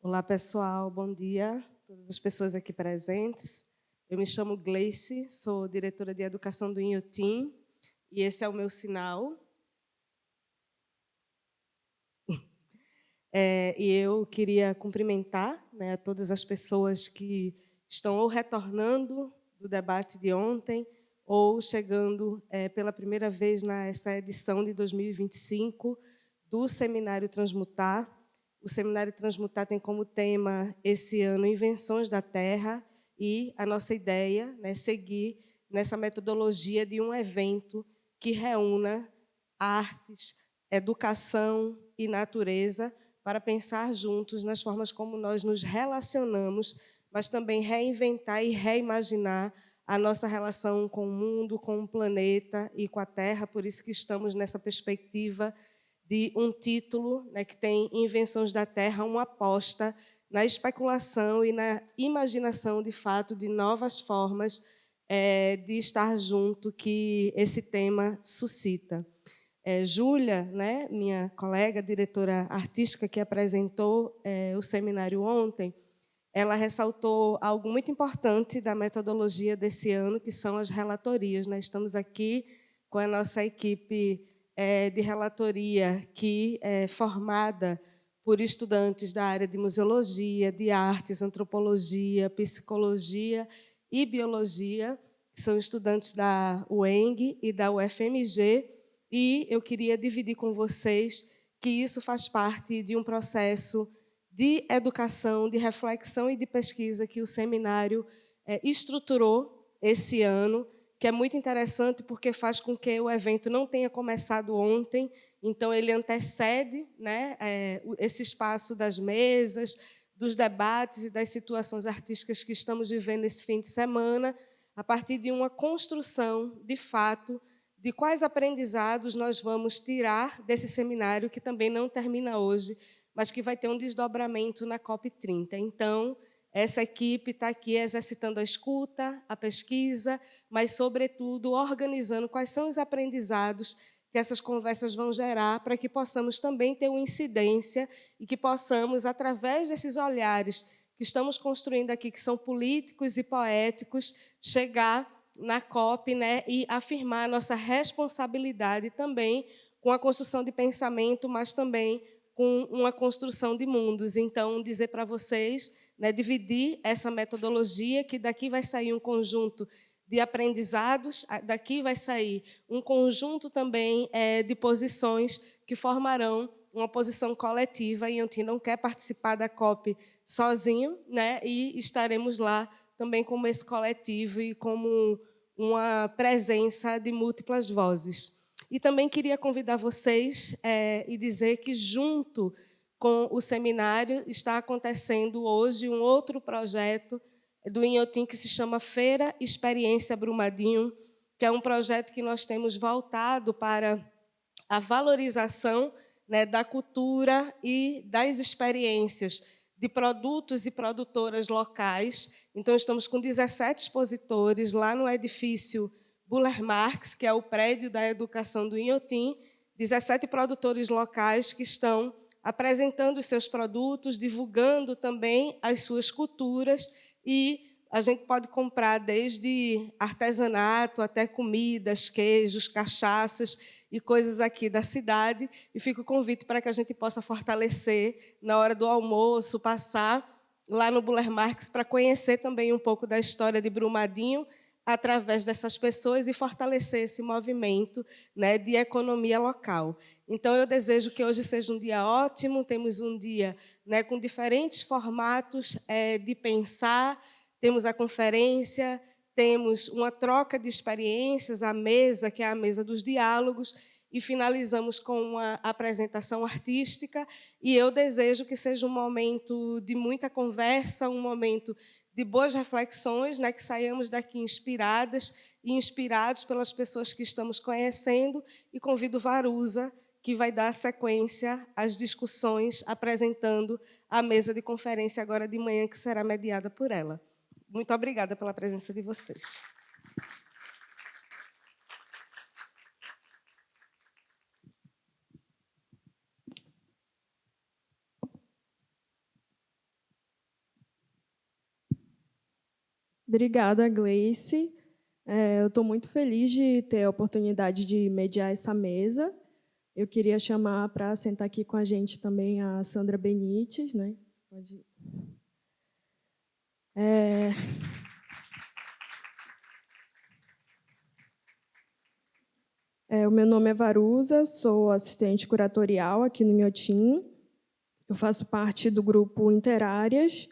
Olá, pessoal. Bom dia. Todas as pessoas aqui presentes. Eu me chamo Gleice, sou diretora de educação do Inhotim e esse é o meu sinal. E eu queria cumprimentar, né, todas as pessoas que estão ou retornando do debate de ontem ou chegando pela primeira vez nessa edição de 2025 do Seminário Transmutar. O Seminário Transmutar tem como tema, esse ano, Invenções da Terra, e a nossa ideia é seguir nessa metodologia de um evento que reúna artes, educação e natureza para pensar juntos nas formas como nós nos relacionamos, mas também reinventar e reimaginar a nossa relação com o mundo, com o planeta e com a Terra. Por isso que estamos nessa perspectiva de um título, né, que tem Invenções da Terra, uma aposta na especulação e na imaginação, de fato, de novas formas de estar junto que esse tema suscita. Júlia, né, minha colega, diretora artística que apresentou o seminário ontem, ela ressaltou algo muito importante da metodologia desse ano, que são as relatorias. Nós estamos aqui com a nossa equipe de relatoria, que é formada por estudantes da área de museologia, de artes, antropologia, psicologia e biologia, que são estudantes da UENG e da UFMG, e eu queria dividir com vocês que isso faz parte de um processo de educação, de reflexão e de pesquisa que o seminário estruturou esse ano, que é muito interessante porque faz com que o evento não tenha começado ontem, então ele antecede, né, esse espaço das mesas, dos debates e das situações artísticas que estamos vivendo esse fim de semana, a partir de uma construção, de fato, de quais aprendizados nós vamos tirar desse seminário, que também não termina hoje, mas que vai ter um desdobramento na COP30. Então, essa equipe está aqui exercitando a escuta, a pesquisa, mas, sobretudo, organizando quais são os aprendizados que essas conversas vão gerar para que possamos também ter uma incidência e que possamos, através desses olhares que estamos construindo aqui, que são políticos e poéticos, chegar na COP, né, e afirmar a nossa responsabilidade também com a construção de pensamento, mas também com uma construção de mundos. Então, dizer para vocês, né, dividir essa metodologia, que daqui vai sair um conjunto de aprendizados, daqui vai sair um conjunto também de posições que formarão uma posição coletiva, e a gente não quer participar da COP sozinho, né, e estaremos lá também como esse coletivo e como uma presença de múltiplas vozes. E também queria convidar vocês e dizer que, junto com o seminário, está acontecendo hoje um outro projeto do Inhotim que se chama Feira Experiência Brumadinho, que é um projeto que nós temos voltado para a valorização, né, da cultura e das experiências de produtos e produtoras locais. Então, estamos com 17 expositores lá no edifício Buller Marx, que é o prédio da educação do Inhotim, 17 produtores locais que estão apresentando os seus produtos, divulgando também as suas culturas, e a gente pode comprar desde artesanato até comidas, queijos, cachaças e coisas aqui da cidade, e fica o convite para que a gente possa fortalecer, na hora do almoço, passar lá no Buller Marx para conhecer também um pouco da história de Brumadinho, através dessas pessoas, e fortalecer esse movimento, né, de economia local. Então, eu desejo que hoje seja um dia ótimo, temos um dia, né, com diferentes formatos de pensar, temos a conferência, temos uma troca de experiências, a mesa, que é a mesa dos diálogos, e finalizamos com uma apresentação artística, e eu desejo que seja um momento de muita conversa, um momento de boas reflexões, né, que saiamos daqui inspiradas e inspirados pelas pessoas que estamos conhecendo, e convido Varuza, que vai dar sequência às discussões, apresentando a mesa de conferência agora de manhã, que será mediada por ela. Muito obrigada pela presença de vocês. Obrigada, Gleice. Eu estou muito feliz de ter a oportunidade de mediar essa mesa. Eu queria chamar para sentar aqui com a gente também a Sandra Benites, né? Pode... O meu nome é Varuza, sou assistente curatorial aqui no Inhotim. Eu faço parte do grupo Interáreas,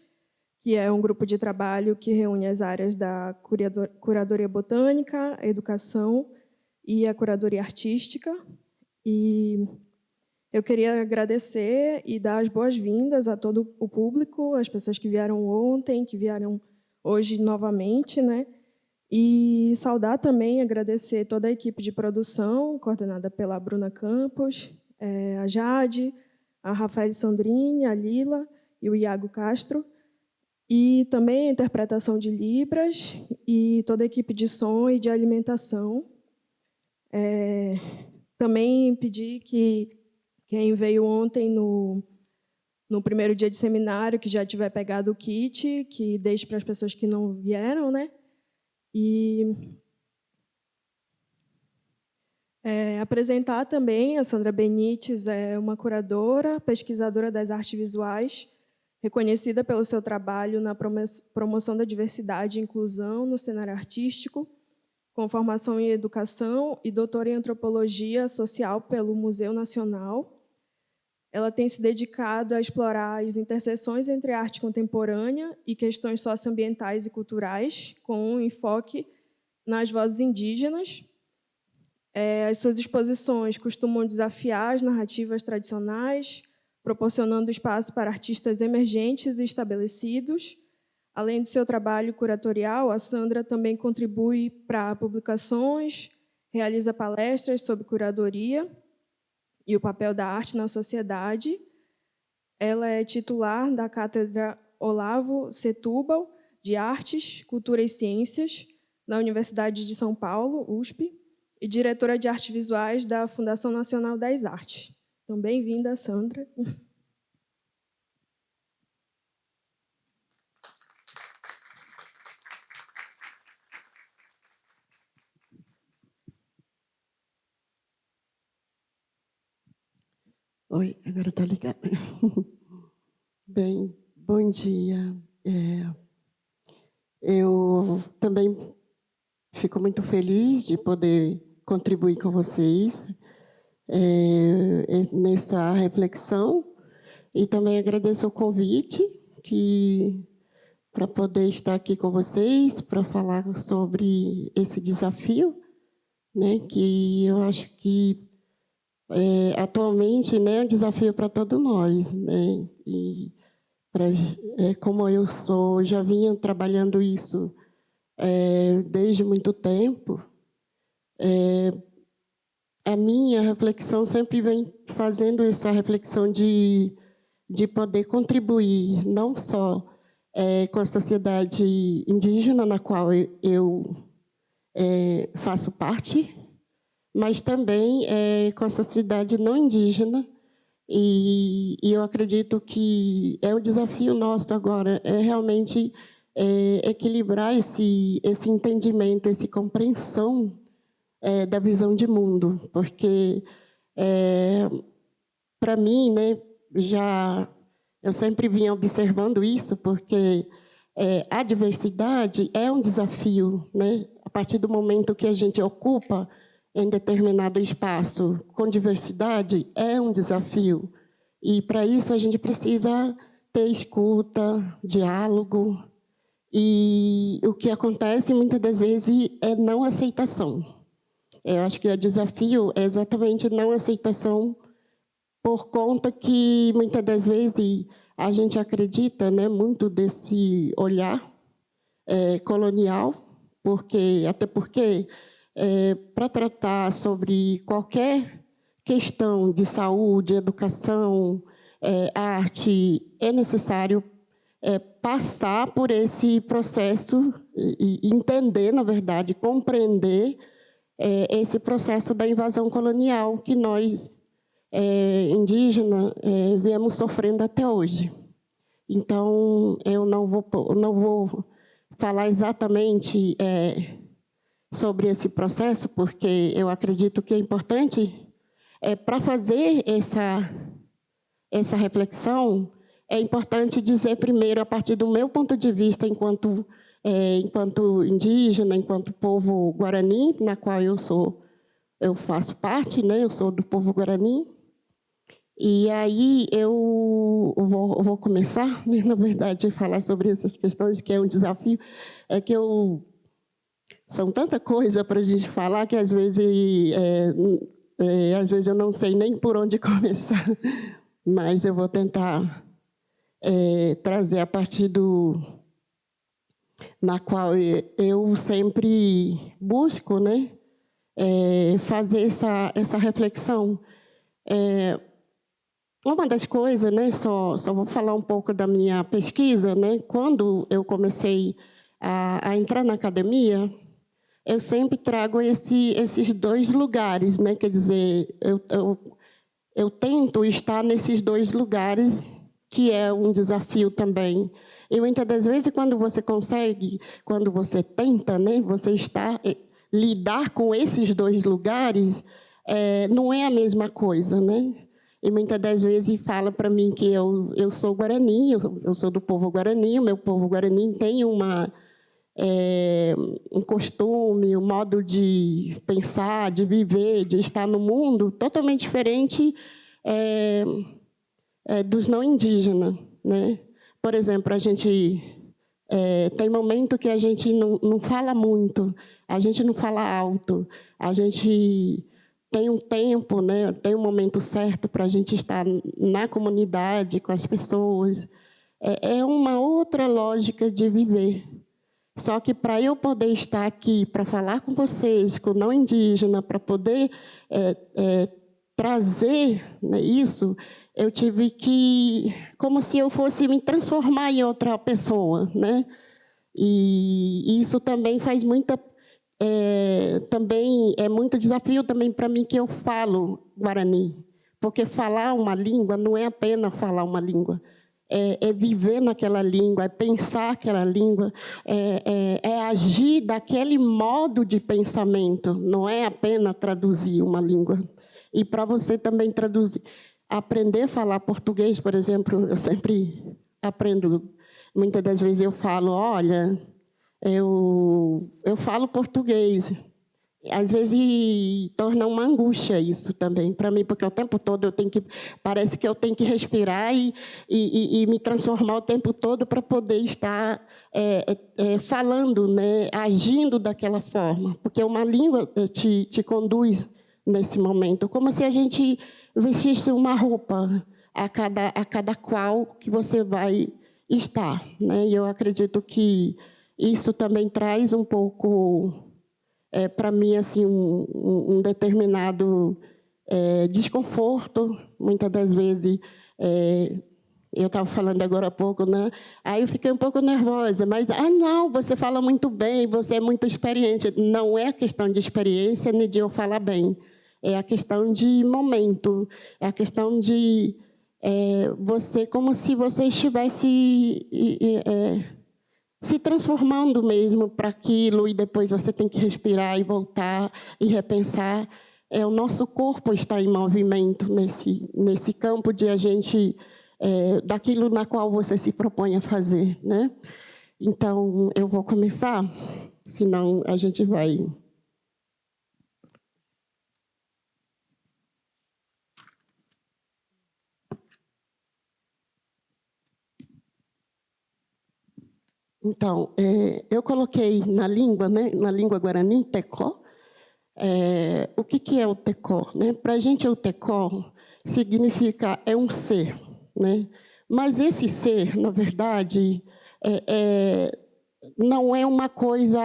que é um grupo de trabalho que reúne as áreas da curadoria botânica, a educação e a curadoria artística. E eu queria agradecer e dar as boas-vindas a todo o público, as pessoas que vieram ontem, que vieram hoje novamente, né? E saudar também, agradecer toda a equipe de produção, coordenada pela Bruna Campos, a Jade, a Rafael Sandrini, a Lila e o Iago Castro, e também a interpretação de Libras e toda a equipe de som e de alimentação. Também pedi que quem veio ontem no primeiro dia de seminário, que já tiver pegado o kit, que deixe para as pessoas que não vieram, né? E apresentar também a Sandra Benites, é uma curadora, pesquisadora das artes visuais, reconhecida pelo seu trabalho na promoção da diversidade e inclusão no cenário artístico, com formação em educação e doutora em antropologia social pelo Museu Nacional. Ela tem se dedicado a explorar as interseções entre a arte contemporânea e questões socioambientais e culturais, com um enfoque nas vozes indígenas. As suas exposições costumam desafiar as narrativas tradicionais, proporcionando espaço para artistas emergentes e estabelecidos. Além do seu trabalho curatorial, a Sandra também contribui para publicações, realiza palestras sobre curadoria e o papel da arte na sociedade. Ela é titular da Cátedra Olavo Setúbal de Artes, Cultura e Ciências, na Universidade de São Paulo, USP, e diretora de artes visuais da Fundação Nacional das Artes. Então, bem-vinda, Sandra. Oi, agora está ligado. Bem, bom dia. Eu também fico muito feliz de poder contribuir com vocês nessa reflexão e também agradeço o convite para poder estar aqui com vocês, para falar sobre esse desafio, né, que eu acho que atualmente, né, é um desafio para todos nós, né? E como eu já vinha trabalhando isso desde muito tempo, a minha reflexão sempre vem fazendo essa reflexão de poder contribuir não só com a sociedade indígena na qual eu faço parte, mas também com a sociedade não indígena. E eu acredito que é um desafio nosso agora, realmente equilibrar esse entendimento, essa compreensão da visão de mundo, porque, para mim, né, eu sempre vinha observando isso, porque a diversidade é um desafio, né? A partir do momento que a gente ocupa em determinado espaço com diversidade, é um desafio. E, para isso, a gente precisa ter escuta, diálogo. E o que acontece, muitas das vezes, é não aceitação. Eu acho que o desafio é exatamente não aceitação, por conta que, muitas das vezes, a gente acredita, né, muito desse olhar colonial, até porque para tratar sobre qualquer questão de saúde, educação, arte, é necessário passar por esse processo e entender, na verdade, compreender esse processo da invasão colonial que nós, indígenas, viemos sofrendo até hoje. Então, eu não vou falar exatamente sobre esse processo, porque eu acredito que é importante, para fazer essa reflexão, é importante dizer primeiro, a partir do meu ponto de vista, enquanto indígena, enquanto povo guarani, na qual eu faço parte, né? Eu sou do povo guarani. E aí eu vou começar, né, na verdade, a falar sobre essas questões, que é um desafio, são tanta coisa para a gente falar que às vezes eu não sei nem por onde começar, mas eu vou tentar trazer a partir na qual eu sempre busco, né, fazer essa reflexão. Uma das coisas, né, só vou falar um pouco da minha pesquisa, né, quando eu comecei a entrar na academia, eu sempre trago esses dois lugares, né, quer dizer, eu tento estar nesses dois lugares, que é um desafio também. E muitas das vezes, quando você consegue, quando você tenta, né, lidar com esses dois lugares, não é a mesma coisa, né? E muitas das vezes fala para mim que eu sou guarani, eu sou do povo guarani, o meu povo guarani tem um costume, um modo de pensar, de viver, de estar no mundo totalmente diferente dos não indígenas, né? Por exemplo, a gente tem momento que a gente não fala muito, a gente não fala alto, a gente tem um tempo, né? Tem um momento certo para a gente estar na comunidade, com as pessoas. É uma outra lógica de viver. Só que para eu poder estar aqui, para falar com vocês, com o não indígena, para poder trazer, né, isso, eu tive que, como se eu fosse me transformar em outra pessoa, né? E isso também faz também é muito desafio também para mim, que eu falo guarani, porque falar uma língua não é apenas falar uma língua, é viver naquela língua, é pensar aquela língua, é agir daquele modo de pensamento, não é apenas traduzir uma língua. E para você também traduzir, aprender a falar português, por exemplo, eu sempre aprendo, muitas das vezes eu falo, olha, eu falo português. Às vezes torna uma angústia isso também para mim, porque o tempo todo parece que eu tenho que respirar e me transformar o tempo todo para poder estar falando, né, agindo daquela forma, porque uma língua te conduz nesse momento, como se a gente vestisse uma roupa a cada qual que você vai estar, né? E eu acredito que isso também traz um pouco, para mim, assim, um determinado desconforto. Muitas das vezes, eu estava falando agora há pouco, né? Aí eu fiquei um pouco nervosa, mas, não, você fala muito bem, você é muito experiente. Não é a questão de experiência nem de eu falar bem, é a questão de momento, é a questão de você, como se você estivesse se transformando mesmo para aquilo, e depois você tem que respirar e voltar e repensar. O nosso corpo está em movimento nesse campo de a gente, daquilo na qual você se propõe a fazer, né? Então, eu vou começar, senão a gente vai... Então, eu coloquei na língua, né, na língua guarani, tecó. O que é o tecó? Né? Para a gente, o tecó significa um ser, né? Mas esse ser, na verdade, não é uma coisa,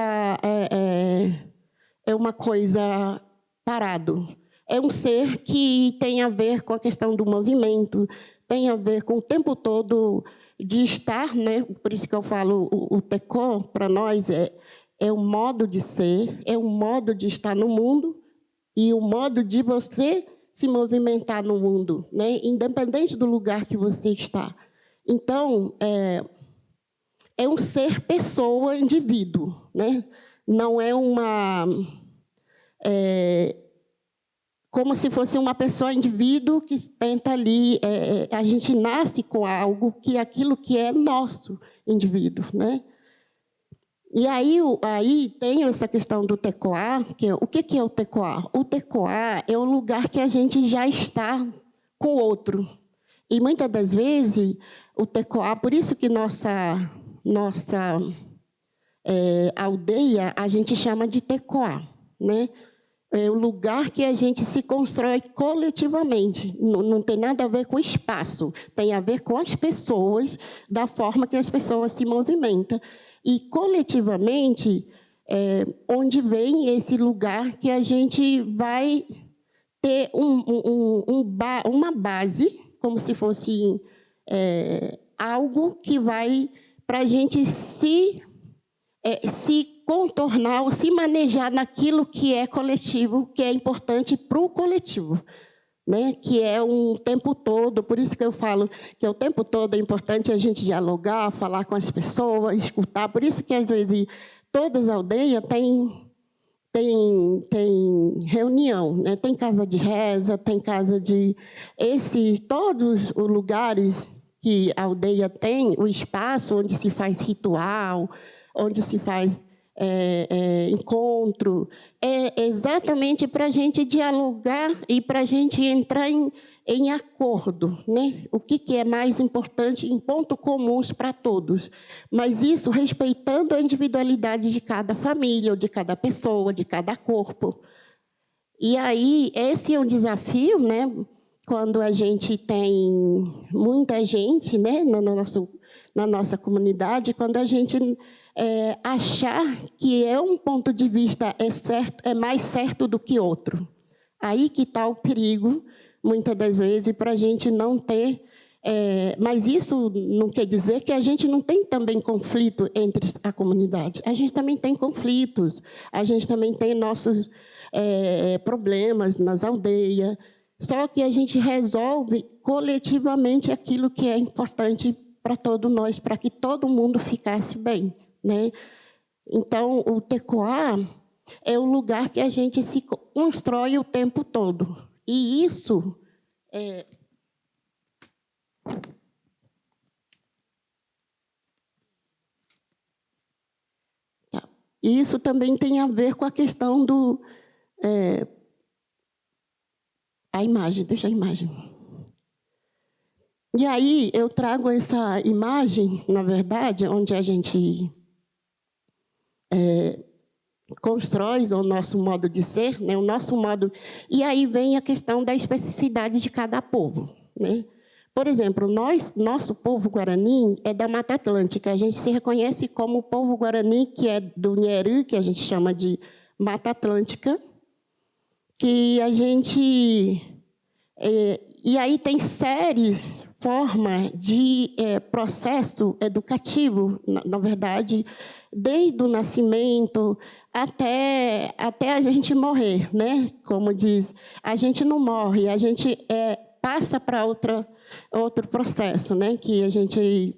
é uma coisa parado. É um ser que tem a ver com a questão do movimento, tem a ver com o tempo todo de estar, né? Por isso que eu falo, o tecó, para nós, é um modo de ser, é um modo de estar no mundo e o modo de você se movimentar no mundo, né? Independente do lugar que você está. Então, é um ser pessoa, indivíduo, né? Não é como se fosse uma pessoa, indivíduo, que tenta ali... a gente nasce com algo que é aquilo que é nosso indivíduo, né? E aí tem essa questão do TECOA, que o que é o TECOA? O TECOA é o lugar que a gente já está com o outro. E, muitas das vezes, o TECOA, por isso que nossa aldeia, a gente chama de TECOA, né? É o lugar que a gente se constrói coletivamente. Não tem nada a ver com espaço, tem a ver com as pessoas, da forma que as pessoas se movimentam. E, coletivamente, onde vem esse lugar que a gente vai ter uma base, como se fosse algo que vai para a gente se contornar ou se manejar naquilo que é coletivo, que é importante para o coletivo, né? Que é um tempo todo, por isso que eu falo que o tempo todo é importante a gente dialogar, falar com as pessoas, escutar. Por isso que, às vezes, todas as aldeias têm reunião, né? Tem casa de reza, tem casa de... todos os lugares que a aldeia tem, o espaço onde se faz ritual, onde se faz encontro, é exatamente para a gente dialogar e para a gente entrar em acordo, né? O que é mais importante, em pontos comuns para todos. Mas isso respeitando a individualidade de cada família, ou de cada pessoa, de cada corpo. E aí, esse é um desafio, né? Quando a gente tem muita gente, né? na nossa comunidade, quando a gente achar que um ponto de vista é mais certo do que outro. Aí que está o perigo, muitas das vezes, para a gente não ter... mas isso não quer dizer que a gente não tem também conflito entre a comunidade. A gente também tem conflitos, a gente também tem nossos problemas nas aldeias, só que a gente resolve coletivamente aquilo que é importante para todos nós, para que todo mundo ficasse bem, né? Então, o TECOA é o lugar que a gente se constrói o tempo todo. E isso isso também tem a ver com a questão do... a imagem, deixa a imagem. E aí eu trago essa imagem, na verdade, onde a gente constrói o nosso modo de ser, né? O nosso modo... E aí vem a questão da especificidade de cada povo, né? Por exemplo, nosso povo Guarani é da Mata Atlântica. A gente se reconhece como o povo Guarani, que é do Nheru, que a gente chama de Mata Atlântica, que a gente... e aí tem séries, forma de processo educativo, na verdade, desde o nascimento até a gente morrer, né? Como diz, a gente não morre, a gente passa para outro processo, né? Que a gente,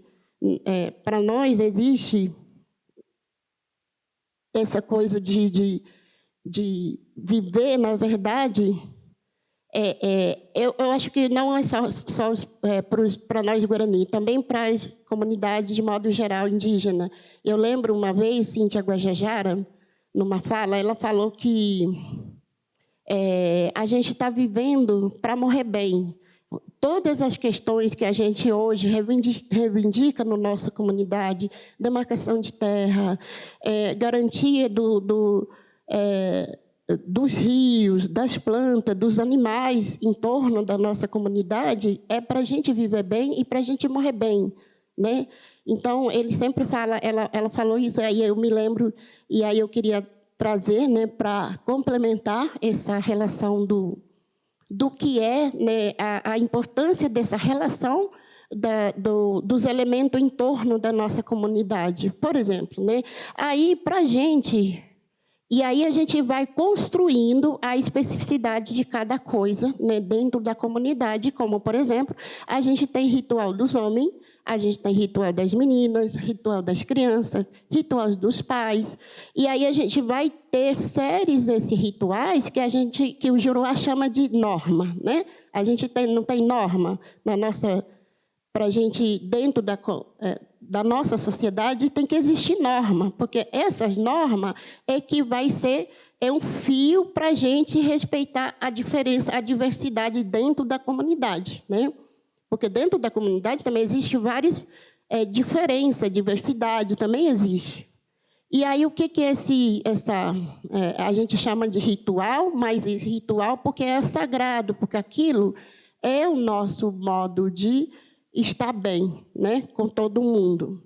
para nós, existe essa coisa de viver, na verdade... eu acho que não é só para nós Guarani, também para as comunidades, de modo geral, indígena. Eu lembro uma vez, Cíntia Guajajara, numa fala, ela falou que a gente está vivendo para morrer bem. Todas as questões que a gente hoje reivindica na nossa comunidade, demarcação de terra, garantia dos rios, das plantas, dos animais em torno da nossa comunidade, é para a gente viver bem e para a gente morrer bem, né? Então, ele sempre fala, ela falou isso, aí eu me lembro, e aí eu queria trazer, né, para complementar essa relação do que é, né, a importância dessa relação dos elementos em torno da nossa comunidade. Por exemplo, né? Aí, para a gente... E aí a gente vai construindo a especificidade de cada coisa, né, dentro da comunidade, como, por exemplo, a gente tem ritual dos homens, a gente tem ritual das meninas, ritual das crianças, rituais dos pais. E aí a gente vai ter séries desses rituais que o Juruá chama de norma, né? A gente não tem norma na nossa, para a gente dentro da nossa sociedade tem que existir norma, porque essas normas é que vai ser um fio para a gente respeitar a diferença, a diversidade dentro da comunidade, né? Porque dentro da comunidade também existe várias diferenças, diversidade também existe. E aí o que é a gente chama de ritual, mas esse ritual porque é sagrado, porque aquilo é o nosso modo de estar bem, né, com todo mundo.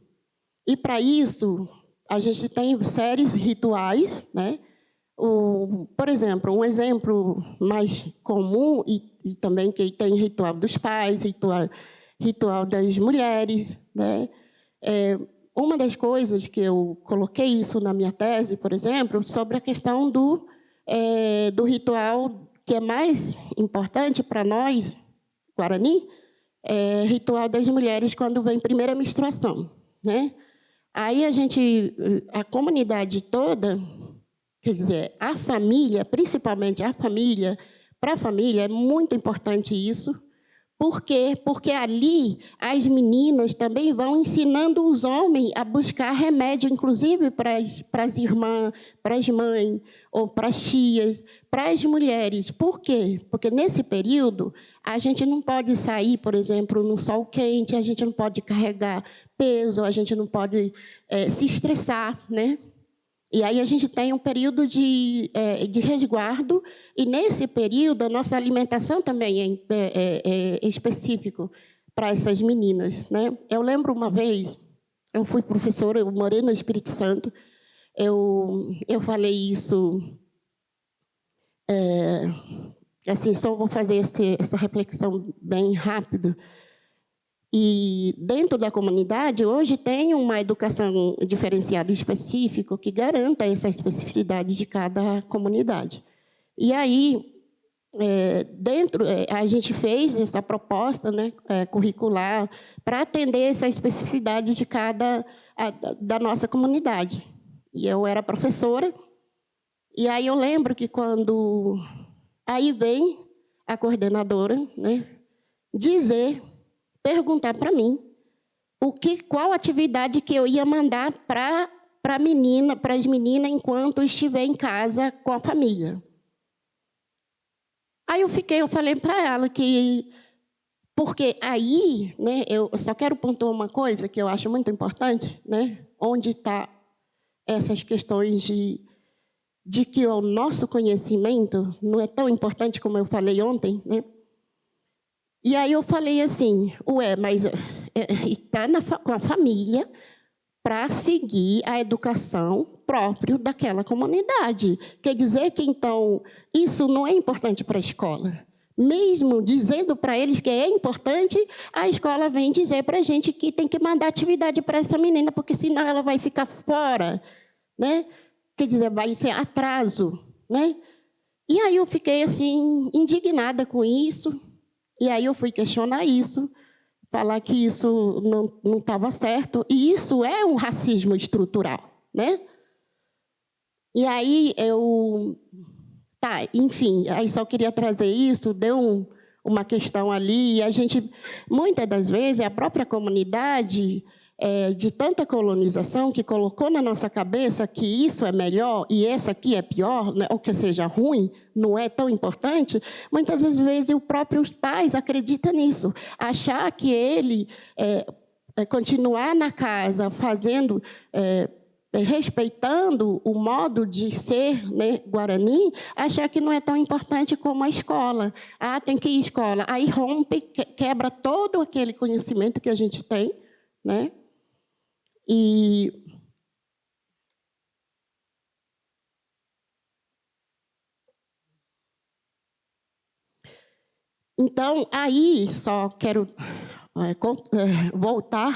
E para isso a gente tem séries rituais, né? Por exemplo, um exemplo mais comum e também que tem ritual dos pais, ritual das mulheres, né? Uma das coisas que eu coloquei isso na minha tese, por exemplo, sobre a questão do ritual que é mais importante para nós, Guarani, ritual das mulheres quando vem primeira menstruação, né? Aí a comunidade toda, quer dizer, a família, principalmente a família, para a família é muito importante isso. Por quê? Porque ali as meninas também vão ensinando os homens a buscar remédio, inclusive para as irmãs, para as mães, ou para as tias, para as mulheres. Por quê? Porque nesse período a gente não pode sair, por exemplo, no sol quente, a gente não pode carregar peso, a gente não pode se estressar, né? E aí a gente tem um período de resguardo, e nesse período a nossa alimentação também é específico para essas meninas, né? Eu lembro uma vez, eu fui professora, eu morei no Espírito Santo, eu falei isso, assim, só vou fazer essa reflexão bem rápido. E dentro da comunidade, hoje tem uma educação diferenciada específica que garanta essa especificidade de cada comunidade. E aí, a gente fez essa proposta, né, curricular para atender essa especificidade de da nossa comunidade. E eu era professora, e aí eu lembro que quando aí vem a coordenadora, né, perguntar para mim qual atividade que eu ia mandar para as meninas enquanto estiver em casa com a família. Aí eu falei para ela que porque aí, né, eu só quero pontuar uma coisa que eu acho muito importante, né, onde está essas questões de que o nosso conhecimento não é tão importante como eu falei ontem, né? E aí eu falei assim, mas está com a família para seguir a educação própria daquela comunidade. Quer dizer que, então, isso não é importante para a escola. Mesmo dizendo para eles que é importante, a escola vem dizer para a gente que tem que mandar atividade para essa menina, porque senão ela vai ficar fora, né? Quer dizer, vai ser atraso, né? E aí eu fiquei assim indignada com isso. E aí eu fui questionar isso, falar que isso não estava certo, e isso é um racismo estrutural, né? E aí enfim, aí só queria trazer isso, deu uma questão ali, e a gente, muitas das vezes, a própria comunidade, de tanta colonização, que colocou na nossa cabeça que isso é melhor e esse aqui é pior, né, ou que seja ruim, não é tão importante, muitas vezes os próprios pais acreditam nisso. Achar que ele continuar na casa fazendo, respeitando o modo de ser, né, Guarani, achar que não é tão importante como a escola. Tem que ir à escola. Aí rompe, quebra todo aquele conhecimento que a gente tem, né? Então, aí só quero voltar,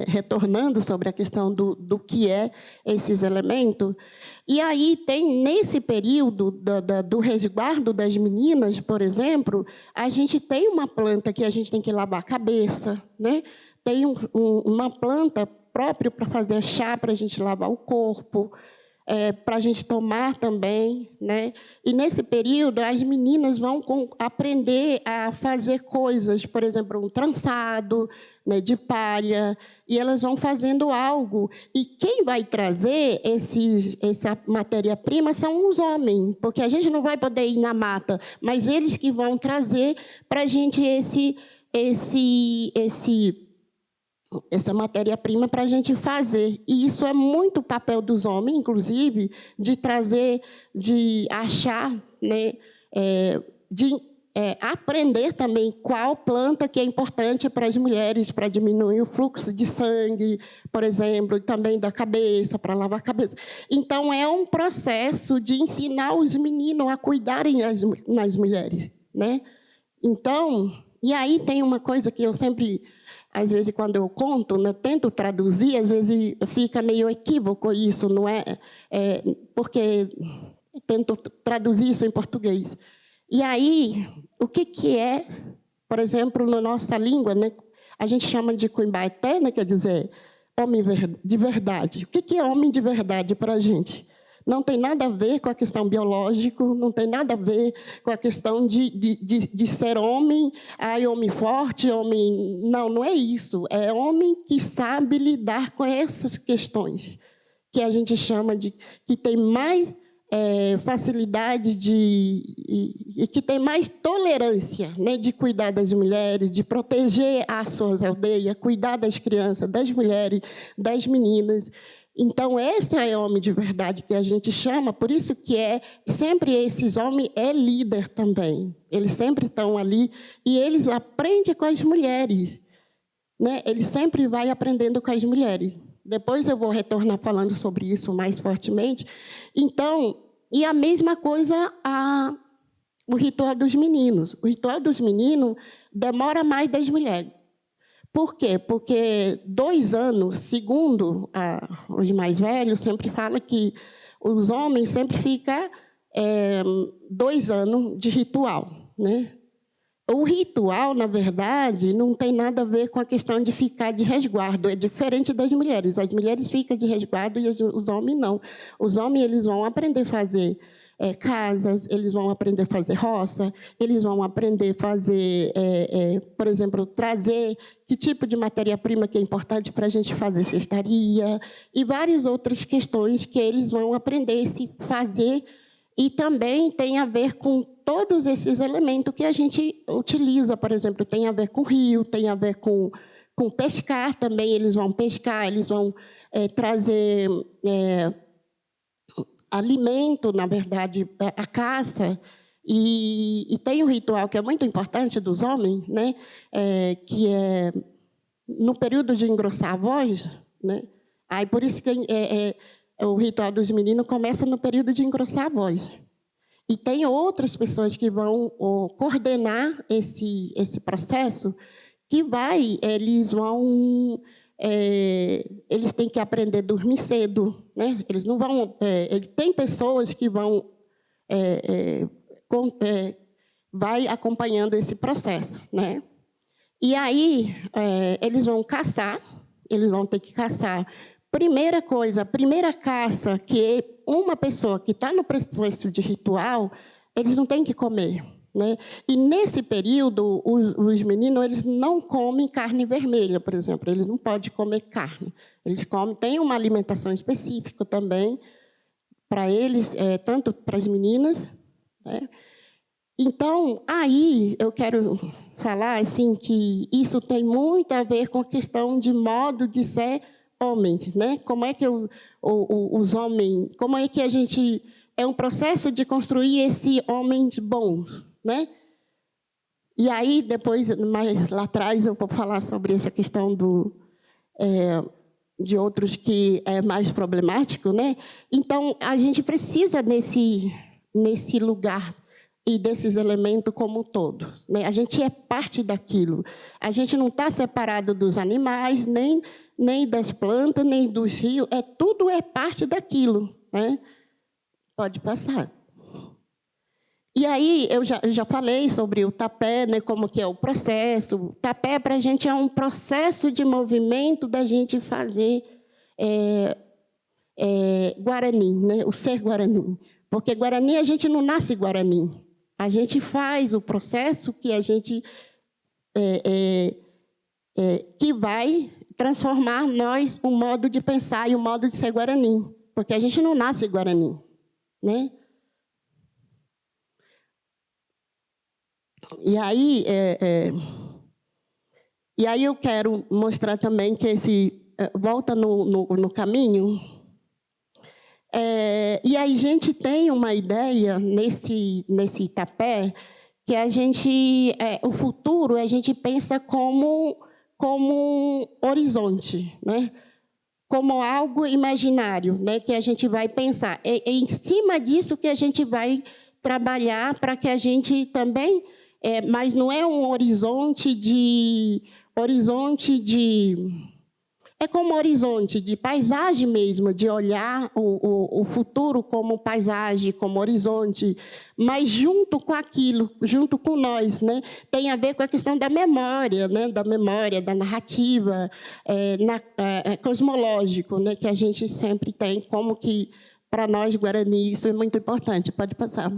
retornando sobre a questão do que é esses elementos. E aí tem, nesse período do resguardo das meninas, por exemplo, a gente tem uma planta que a gente tem que lavar a cabeça, né? tem uma planta própria para fazer chá, para a gente lavar o corpo, para a gente tomar também, né? E, nesse período, as meninas vão aprender a fazer coisas, por exemplo, um trançado, né, de palha, e elas vão fazendo algo. E quem vai trazer essa matéria-prima são os homens, porque a gente não vai poder ir na mata, mas eles que vão trazer para a gente essa matéria-prima para a gente fazer. E isso é muito papel dos homens, inclusive, de trazer, de achar, né, aprender também qual planta que é importante para as mulheres, para diminuir o fluxo de sangue, por exemplo, e também da cabeça, para lavar a cabeça. Então, é um processo de ensinar os meninos a cuidarem das mulheres, né? Então, e aí tem uma coisa que eu sempre, às vezes, quando eu conto, né, eu tento traduzir, às vezes fica meio equívoco isso, não é? Porque eu tento traduzir isso em português. E aí, o que é, por exemplo, na nossa língua, né, a gente chama de Cuimbaeté, né, quer dizer, homem de verdade. O que é homem de verdade para a gente? Não tem nada a ver com a questão biológica, não tem nada a ver com a questão de ser homem, homem forte, homem... Não, não é isso. É homem que sabe lidar com essas questões, que a gente chama de... que tem mais facilidade e que tem mais tolerância, né, de cuidar das mulheres, de proteger as suas aldeias, cuidar das crianças, das mulheres, das meninas. Então, esse é o homem de verdade que a gente chama, por isso que sempre esses homens líder também. Eles sempre estão ali e eles aprendem com as mulheres, né? Eles sempre vão aprendendo com as mulheres. Depois eu vou retornar falando sobre isso mais fortemente. Então, e a mesma coisa o ritual dos meninos. O ritual dos meninos demora mais das mulheres. Por quê? Porque 2 anos, segundo os mais velhos, sempre falam que os homens sempre ficam 2 anos de ritual, né? O ritual, na verdade, não tem nada a ver com a questão de ficar de resguardo. É diferente das mulheres. As mulheres ficam de resguardo e os homens não. Os homens eles vão aprender a fazer casas, eles vão aprender a fazer roça, eles vão aprender a fazer, por exemplo, trazer que tipo de matéria-prima que é importante para a gente fazer cestaria e várias outras questões que eles vão aprender a se fazer. E também tem a ver com todos esses elementos que a gente utiliza, por exemplo, tem a ver com rio, tem a ver com pescar também, eles vão pescar, eles vão trazer alimento, na verdade, a caça. E tem um ritual que é muito importante dos homens, né, que é no período de engrossar a voz, né, aí por isso que o ritual dos meninos começa no período de engrossar a voz. E tem outras pessoas que vão coordenar esse processo, que eles vão... eles têm que aprender a dormir cedo, né? Eles não vão... tem pessoas que vão... vai acompanhando esse processo, né? E aí, eles vão caçar, eles vão ter que caçar. Primeira coisa, a primeira caça, que uma pessoa que está no processo de ritual, eles não têm que comer, né? E, nesse período, os meninos eles não comem carne vermelha, por exemplo. Eles não podem comer carne. Eles têm uma alimentação específica também para eles, tanto para as meninas, né? Então, aí eu quero falar assim, que isso tem muito a ver com a questão de modo de ser homens, né? Como é que os homens, como é que a gente é um processo de construir esse homens bons, né? E aí depois mais lá atrás eu vou falar sobre essa questão de outros que é mais problemático, né? Então a gente precisa nesse lugar e desses elementos como um todo, né? A gente é parte daquilo. A gente não está separado dos animais, nem das plantas, nem dos rios. Tudo é parte daquilo, né? Pode passar. E aí, eu já falei sobre o tapé, né, como que é o processo. O tapé, para a gente, é um processo de movimento da gente fazer Guarani, né, o ser Guarani. Porque Guarani, a gente não nasce Guarani. A gente faz o processo que a gente... que vai transformar nós o modo de pensar e o modo de ser Guarani. Porque a gente não nasce Guarani, né? E aí eu quero mostrar também que volta no caminho. E aí a gente tem uma ideia nesse tapé que a gente, o futuro a gente pensa como um horizonte, né? Como algo imaginário, né? Que a gente vai pensar. É em cima disso que a gente vai trabalhar para que a gente também... mas não é um horizonte de... É como um horizonte de paisagem mesmo, de olhar o futuro como paisagem, como horizonte, mas junto com aquilo, junto com nós, né? Tem a ver com a questão da memória, né? Da narrativa, cosmológico, né? Que a gente sempre tem, como que, para nós, Guarani, isso é muito importante. Pode passar.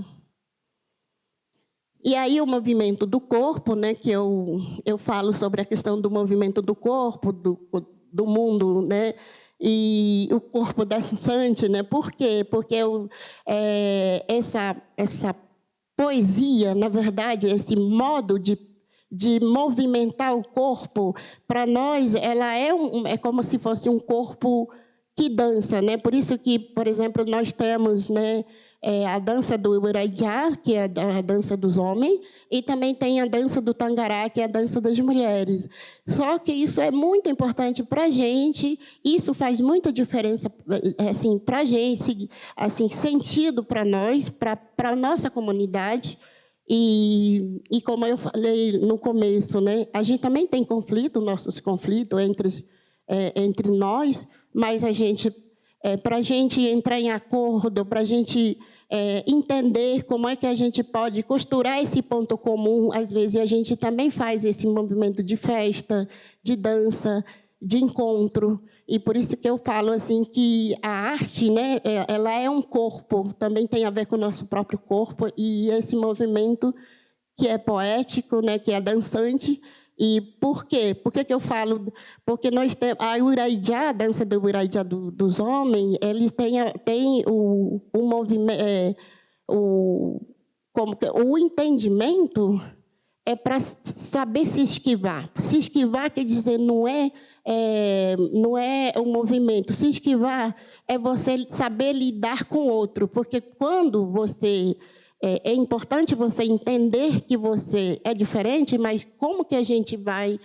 E aí o movimento do corpo, né, que eu falo sobre a questão do movimento do corpo, do mundo, né, e o corpo dançante, né? Por quê? Porque essa poesia, na verdade, esse modo de movimentar o corpo, para nós, ela é como se fosse um corpo que dança, né? Por isso que, por exemplo, nós temos, né, a dança do Uirajá, que é a dança dos homens, e também tem a dança do Tangará, que é a dança das mulheres. Só que isso é muito importante para a gente, isso faz muita diferença assim, para a gente, assim, sentido para nós, para a nossa comunidade. E como eu falei no começo, né, a gente também tem conflito, nossos conflitos entre nós, mas a gente... para a gente entrar em acordo, para a gente entender como é que a gente pode costurar esse ponto comum. Às vezes, a gente também faz esse movimento de festa, de dança, de encontro. E por isso que eu falo assim, que a arte, né, ela é um corpo, também tem a ver com o nosso próprio corpo, e esse movimento que é poético, né, que é dançante. E por quê? Por que eu falo? Porque nós temos a Uirajá, a dança do Uirajá dos homens, eles têm o movimento, o entendimento é para saber se esquivar. Se esquivar quer dizer não é o movimento. Se esquivar é você saber lidar com o outro, porque quando você... É importante você entender que você é diferente, mas como que a gente vai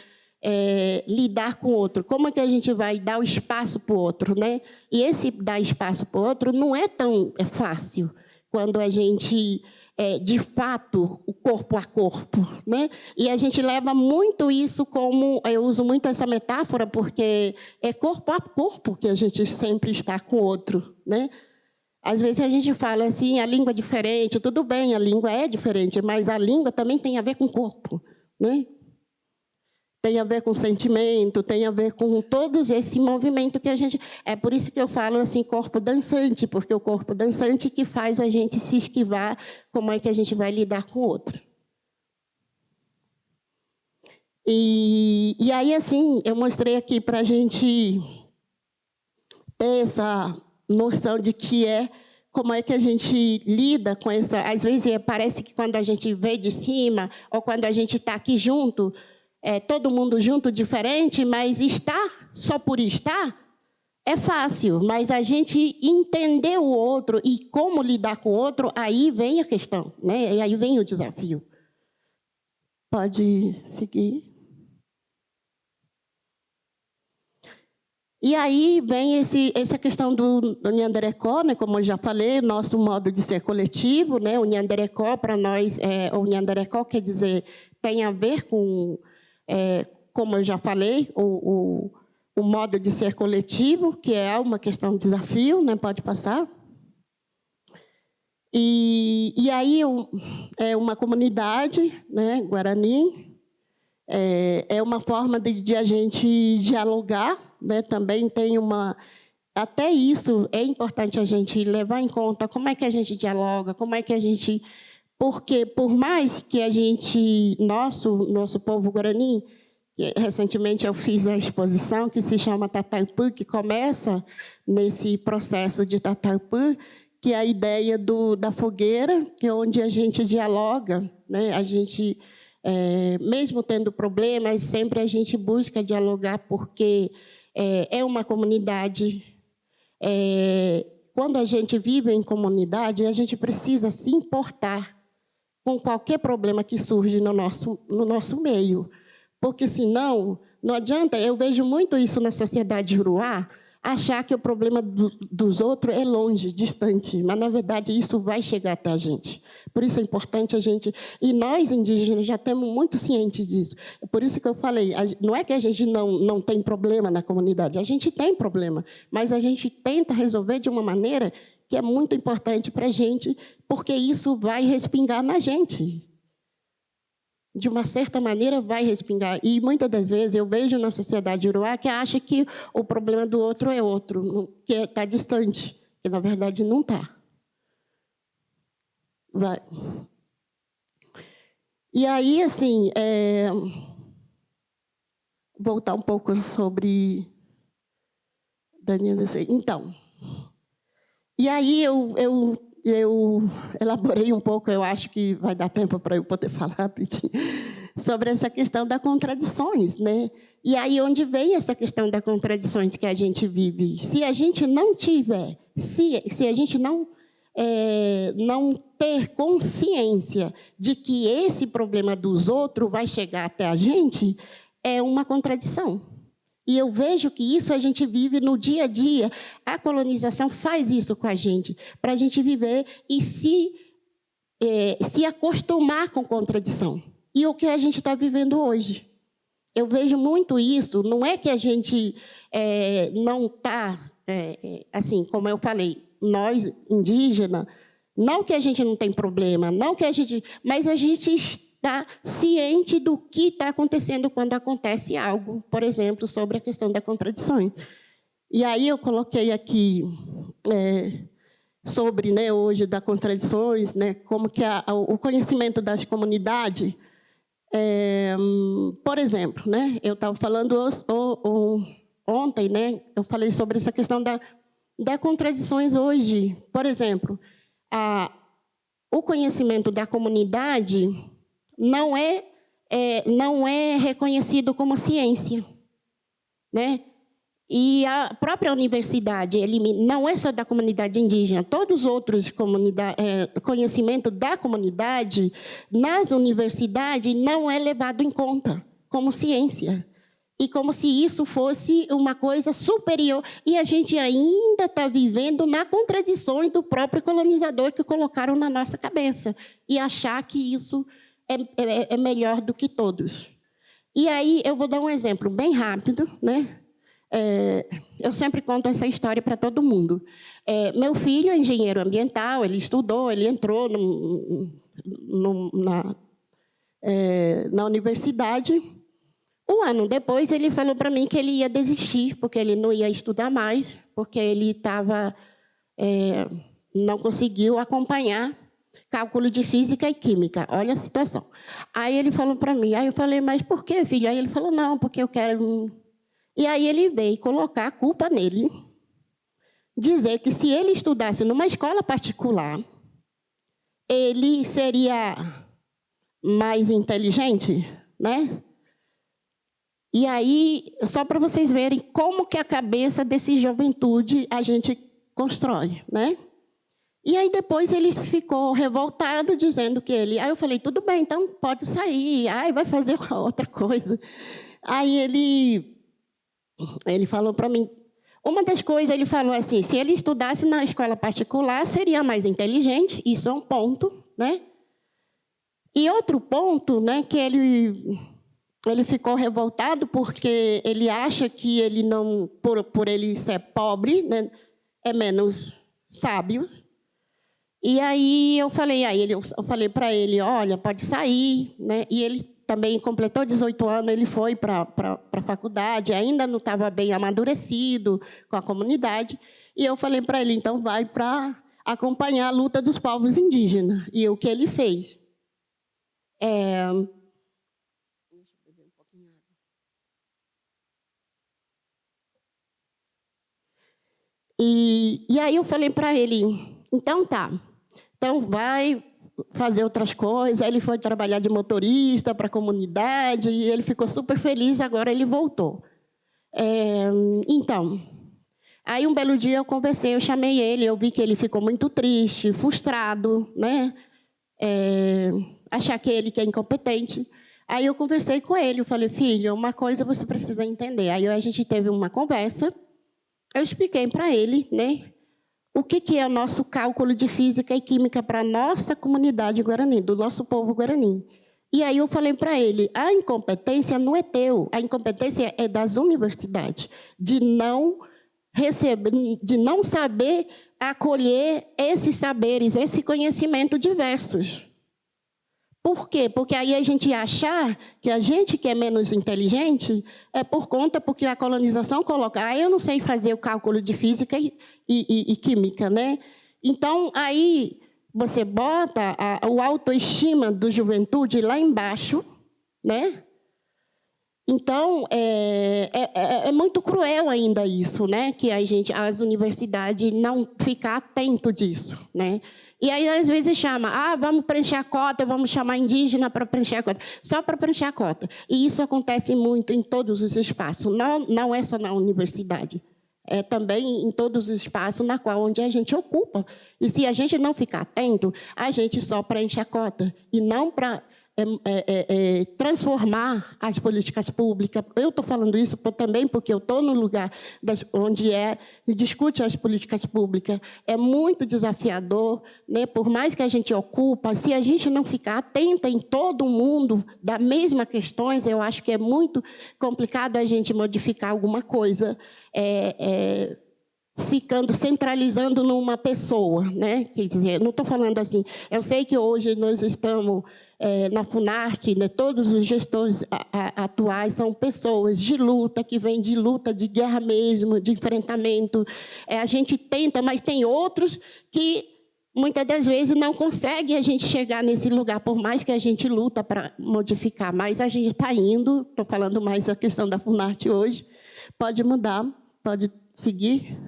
lidar com o outro? Como que a gente vai dar o espaço para o outro, né? E esse dar espaço para o outro não é tão fácil quando a gente, de fato, o corpo a corpo, né? E a gente leva muito isso como... Eu uso muito essa metáfora porque é corpo a corpo que a gente sempre está com o outro, né? Às vezes a gente fala assim, a língua é diferente, tudo bem, a língua é diferente, mas a língua também tem a ver com o corpo, né? Tem a ver com sentimento, tem a ver com todos esse movimento que a gente... É por isso que eu falo assim, corpo dançante, porque o corpo dançante que faz a gente se esquivar, como é que a gente vai lidar com o outro. E aí, assim, eu mostrei aqui para a gente ter essa... noção de como é que a gente lida com essa... Às vezes, parece que quando a gente vê de cima, ou quando a gente está aqui junto, todo mundo junto, diferente, mas estar só por estar é fácil, mas a gente entender o outro e como lidar com o outro, aí vem a questão, né? E aí vem o desafio. Pode seguir. E aí vem essa questão do Nyanderekó, né, como eu já falei, nosso modo de ser coletivo, né, o Nyanderekó, para nós, o Nyanderekó quer dizer, tem a ver com, como eu já falei, o modo de ser coletivo, que é uma questão de desafio, né, pode passar. E aí é uma comunidade, né, Guarani, é uma forma de a gente dialogar, né, também tem uma... Até isso é importante a gente levar em conta como é que a gente dialoga, como é que a gente... Porque, por mais que a gente, nosso povo guarani, recentemente eu fiz a exposição que se chama Tataipú, que começa nesse processo de Tataipú, que é a ideia da fogueira, que é onde a gente dialoga, né? A gente, mesmo tendo problemas, sempre a gente busca dialogar, porque é uma comunidade. Quando a gente vive em comunidade, a gente precisa se importar com qualquer problema que surge no nosso meio. Porque, senão, não adianta, eu vejo muito isso na sociedade juruá, achar que o problema dos outros é longe, distante, mas, na verdade, isso vai chegar até a gente. Por isso é importante a gente... E nós, indígenas, já estamos muito cientes disso. Por isso que eu falei, não é que a gente não tem problema na comunidade, a gente tem problema, mas a gente tenta resolver de uma maneira que é muito importante para a gente, porque isso vai respingar na gente. De uma certa maneira, vai respingar. E, muitas das vezes, eu vejo na sociedade juruá que acha que o problema do outro é outro, que está distante, que, na verdade, não está. Vai. E aí, assim, voltar um pouco sobre... Daniela, então... E aí eu elaborei um pouco, eu acho que vai dar tempo para eu poder falar rapidinho, sobre essa questão das contradições, né? E aí onde vem essa questão das contradições que a gente vive? Se a gente não tiver, se a gente não ter consciência de que esse problema dos outros vai chegar até a gente, é uma contradição. E eu vejo que isso a gente vive no dia a dia. A colonização faz isso com a gente, para a gente viver e se acostumar com contradição. E o que a gente está vivendo hoje. Eu vejo muito isso. Não é que a gente não está... assim, como eu falei, nós, indígenas, não que a gente não tem problema, não que a gente... Mas a gente está ciente do que está acontecendo quando acontece algo, por exemplo, sobre a questão da contradição. E aí eu coloquei aqui sobre, né, hoje, das contradições, né, como que o conhecimento das comunidades. Por exemplo, né, eu estava falando ontem, né, eu falei sobre essa questão das contradições hoje. Por exemplo, o conhecimento da comunidade não é reconhecido como ciência, né? E a própria universidade não é só da comunidade indígena, todos os outros conhecimento da comunidade nas universidades não é levado em conta como ciência. E como se isso fosse uma coisa superior. E a gente ainda está vivendo na contradição do próprio colonizador que colocaram na nossa cabeça. E achar que isso é melhor do que todos. E aí eu vou dar um exemplo bem rápido, né? Eu sempre conto essa história para todo mundo. Meu filho é engenheiro ambiental, ele estudou, ele entrou na universidade. Um ano depois, ele falou para mim que ele ia desistir, porque ele não ia estudar mais, porque ele não conseguiu acompanhar cálculo de física e química. Olha a situação. Aí ele falou para mim, aí eu falei, mas por quê, filho? Aí ele falou, não, porque eu quero... E aí ele veio colocar a culpa nele, dizer que se ele estudasse numa escola particular, ele seria mais inteligente, né? E aí, só para vocês verem como que a cabeça desse juventude a gente constrói, né? E aí depois ele ficou revoltado, dizendo que ele... Aí eu falei, tudo bem, então pode sair, vai fazer outra coisa. Aí ele falou para mim... Uma das coisas, ele falou assim, se ele estudasse na escola particular, seria mais inteligente, isso é um ponto, né? E outro ponto, né, que ele ficou revoltado porque ele acha que ele não, por ele ser pobre, né, é menos sábio. E aí eu falei para ele, olha, pode sair, né? E ele também completou 18 anos, ele foi para a faculdade, ainda não estava bem amadurecido com a comunidade. E eu falei para ele, então vai para acompanhar a luta dos povos indígenas. E o que ele fez? E aí eu falei para ele, então tá, então vai fazer outras coisas. Aí ele foi trabalhar de motorista para a comunidade, e ele ficou super feliz, agora ele voltou. Então, aí um belo dia eu conversei, eu chamei ele, eu vi que ele ficou muito triste, frustrado, né? Achar que ele é incompetente. Aí eu conversei com ele, eu falei, filho, uma coisa você precisa entender. Aí a gente teve uma conversa, eu expliquei para ele, né, o que é o nosso cálculo de física e química para a nossa comunidade guarani, do nosso povo guarani. E aí eu falei para ele, a incompetência não é teu, a incompetência é das universidades, de não saber acolher esses saberes, esse conhecimento diversos. Por quê? Porque aí a gente achar que a gente que é menos inteligente é porque a colonização coloca, eu não sei fazer o cálculo de física e química, né? Então, aí você bota o autoestima da juventude lá embaixo, né? Então, é muito cruel ainda isso, né? Que as universidades não ficam atentas disso, né? E aí, às vezes, vamos preencher a cota, vamos chamar indígena para preencher a cota, só para preencher a cota. E isso acontece muito em todos os espaços, não é só na universidade, é também em todos os espaços onde a gente ocupa. E se a gente não ficar atento, a gente só preenche a cota, e não para transformar as políticas públicas. Eu estou falando isso também porque eu estou no lugar onde discute as políticas públicas. É muito desafiador, né? Por mais que a gente ocupa, se a gente não ficar atenta em todo mundo das mesmas questões, eu acho que é muito complicado a gente modificar alguma coisa centralizando numa pessoa, né? Quer dizer, não estou falando assim. Eu sei que hoje nós estamos na Funarte, né, todos os gestores atuais são pessoas de luta, que vêm de luta, de guerra mesmo, de enfrentamento. A gente tenta, mas tem outros que, muitas das vezes, não conseguem a gente chegar nesse lugar, por mais que a gente luta para modificar. Mas a gente está indo, estou falando mais da questão da Funarte hoje, pode mudar, pode seguir.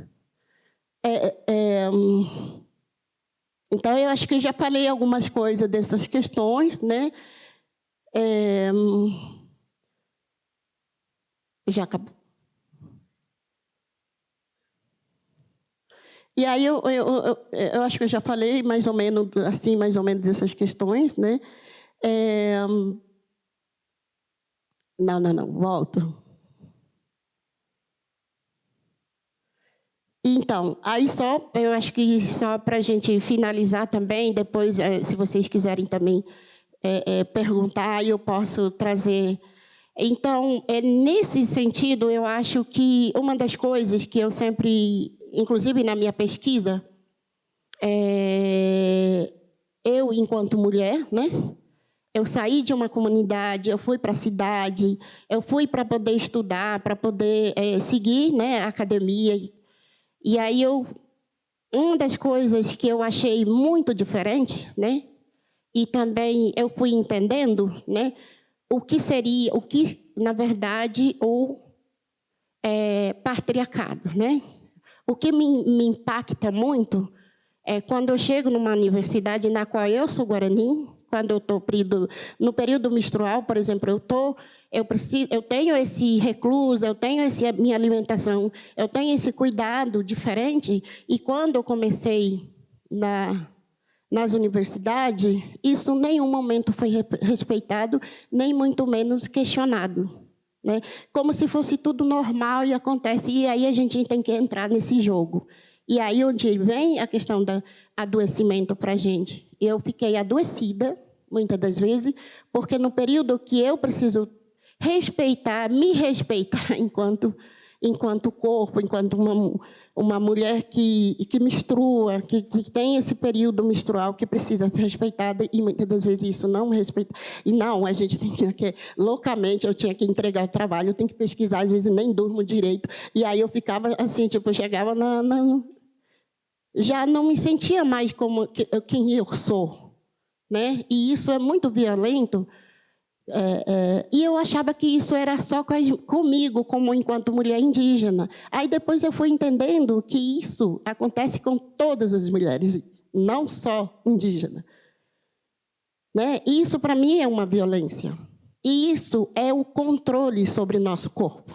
Então, eu acho que eu já falei algumas coisas dessas questões, né? Já acabou. E aí eu acho que eu já falei mais ou menos dessas questões, né? Não, volto. Então, aí eu acho que só para a gente finalizar também, depois, se vocês quiserem também perguntar, eu posso trazer. Então, nesse sentido, eu acho que uma das coisas que eu sempre, inclusive na minha pesquisa, eu, enquanto mulher, né? Eu saí de uma comunidade, eu fui para a cidade, eu fui para poder estudar, para poder seguir, né, a academia. E aí uma das coisas que eu achei muito diferente, né? E também eu fui entendendo, né? O que na verdade patriarcado, né? O que me impacta muito é quando eu chego numa universidade na qual eu sou guarani, quando eu estou no período menstrual, por exemplo, eu tenho esse recluso, eu tenho minha alimentação, eu tenho esse cuidado diferente. E quando eu comecei nas universidades, isso em nenhum momento foi respeitado, nem muito menos questionado, né? Como se fosse tudo normal e acontece. E aí a gente tem que entrar nesse jogo. E aí onde vem a questão do adoecimento para a gente. Eu fiquei adoecida, muitas das vezes, porque no período que eu preciso me respeitar enquanto corpo, enquanto uma mulher que menstrua, que tem esse período menstrual que precisa ser respeitada, e muitas das vezes isso não respeita. E não, a gente tem que, loucamente, eu tinha que entregar o trabalho, eu tenho que pesquisar, às vezes nem durmo direito. E aí eu ficava assim, tipo, eu chegava já não me sentia mais como quem eu sou, né? E isso é muito violento. E eu achava que isso era só comigo, como enquanto mulher indígena. Aí depois eu fui entendendo que isso acontece com todas as mulheres, não só indígena, né? E isso, para mim, é uma violência. E isso é o controle sobre nosso corpo,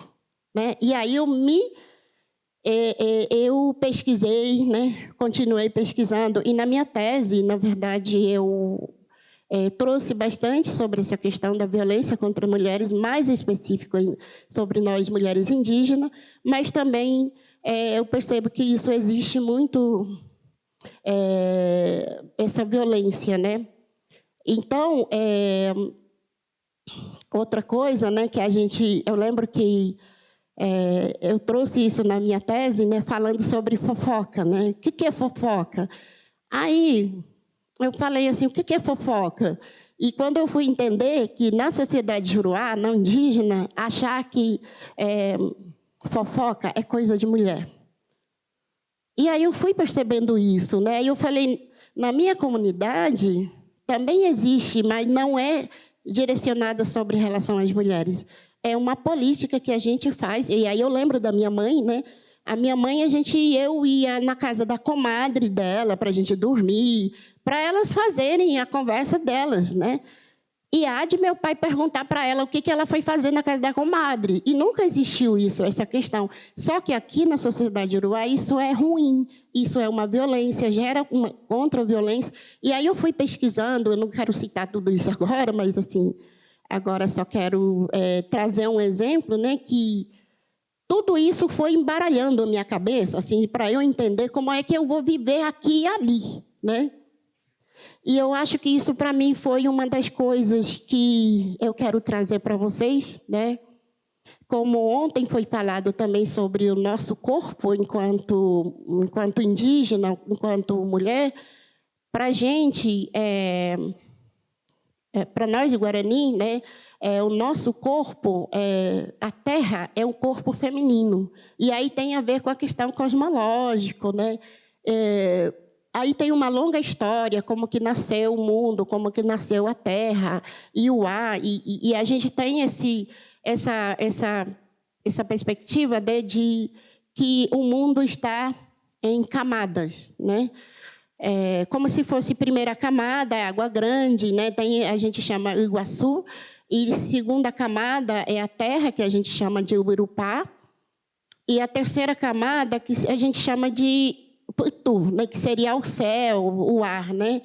né? E aí eu pesquisei, né? Continuei pesquisando, e na minha tese, na verdade, eu trouxe bastante sobre essa questão da violência contra mulheres, mais específico sobre nós, mulheres indígenas, mas também eu percebo que isso existe muito, essa violência, né? Então, outra coisa, né, que eu lembro que eu trouxe isso na minha tese, né, falando sobre fofoca, né? O que é fofoca? Aí eu falei assim, o que é fofoca? E quando eu fui entender que na sociedade juruá, não indígena, achar que fofoca é coisa de mulher. E aí eu fui percebendo isso, né? E eu falei, na minha comunidade também existe, mas não é direcionada sobre relação às mulheres. É uma política que a gente faz. E aí eu lembro da minha mãe, né? A minha mãe, eu ia na casa da comadre dela para a gente dormir, para elas fazerem a conversa delas, né? E há de meu pai perguntar para ela o que ela foi fazer na casa da comadre. E nunca existiu isso, essa questão. Só que aqui na sociedade uruá, isso é ruim, isso é uma violência, gera uma contra-violência. E aí eu fui pesquisando, eu não quero citar tudo isso agora, mas assim, agora só quero trazer um exemplo, né, que tudo isso foi embaralhando a minha cabeça, assim, para eu entender como é que eu vou viver aqui e ali, né? E eu acho que isso, para mim, foi uma das coisas que eu quero trazer para vocês, né? Como ontem foi falado também sobre o nosso corpo enquanto indígena, enquanto mulher, para a gente, para nós de Guarani, né? O nosso corpo, a terra, é um corpo feminino. E aí tem a ver com a questão cosmológica, né? Aí tem uma longa história, como que nasceu o mundo, como que nasceu a terra e o ar. E a gente tem essa perspectiva de que o mundo está em camadas, né? Como se fosse primeira camada, é água grande, né? A gente chama Iguaçu. E segunda camada é a terra, que a gente chama de Ubirupá. E a terceira camada, que a gente chama de Putu, né? Que seria o céu, o ar, né?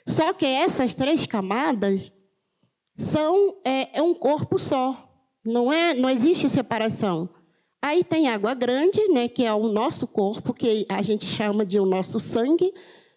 Só que essas três camadas são um corpo só. Não existe separação. Aí tem água grande, né? Que é o nosso corpo, que a gente chama de o nosso sangue.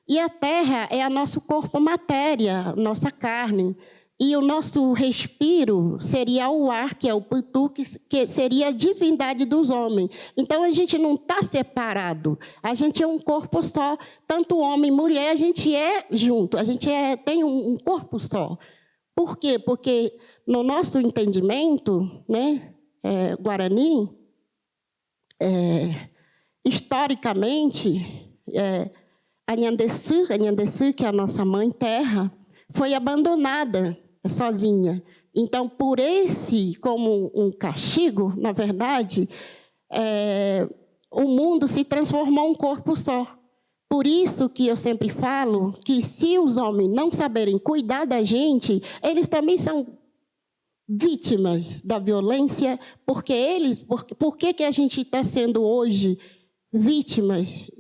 E a terra é o nosso corpo matéria, nossa carne. E o nosso respiro seria o ar, que é o Putu, que seria a divindade dos homens. Então, a gente não está separado. A gente é um corpo só. Tanto homem e mulher, a gente é junto. A gente tem um corpo só. Por quê? Porque, no nosso entendimento, né, Guarani, historicamente, a Nhandeçu, que é a nossa mãe terra, foi abandonada sozinha. Então, como um castigo, na verdade, o mundo se transformou em um corpo só. Por isso que eu sempre falo que, se os homens não saberem cuidar da gente, eles também são vítimas da violência, porque por que a gente está sendo hoje vítimas?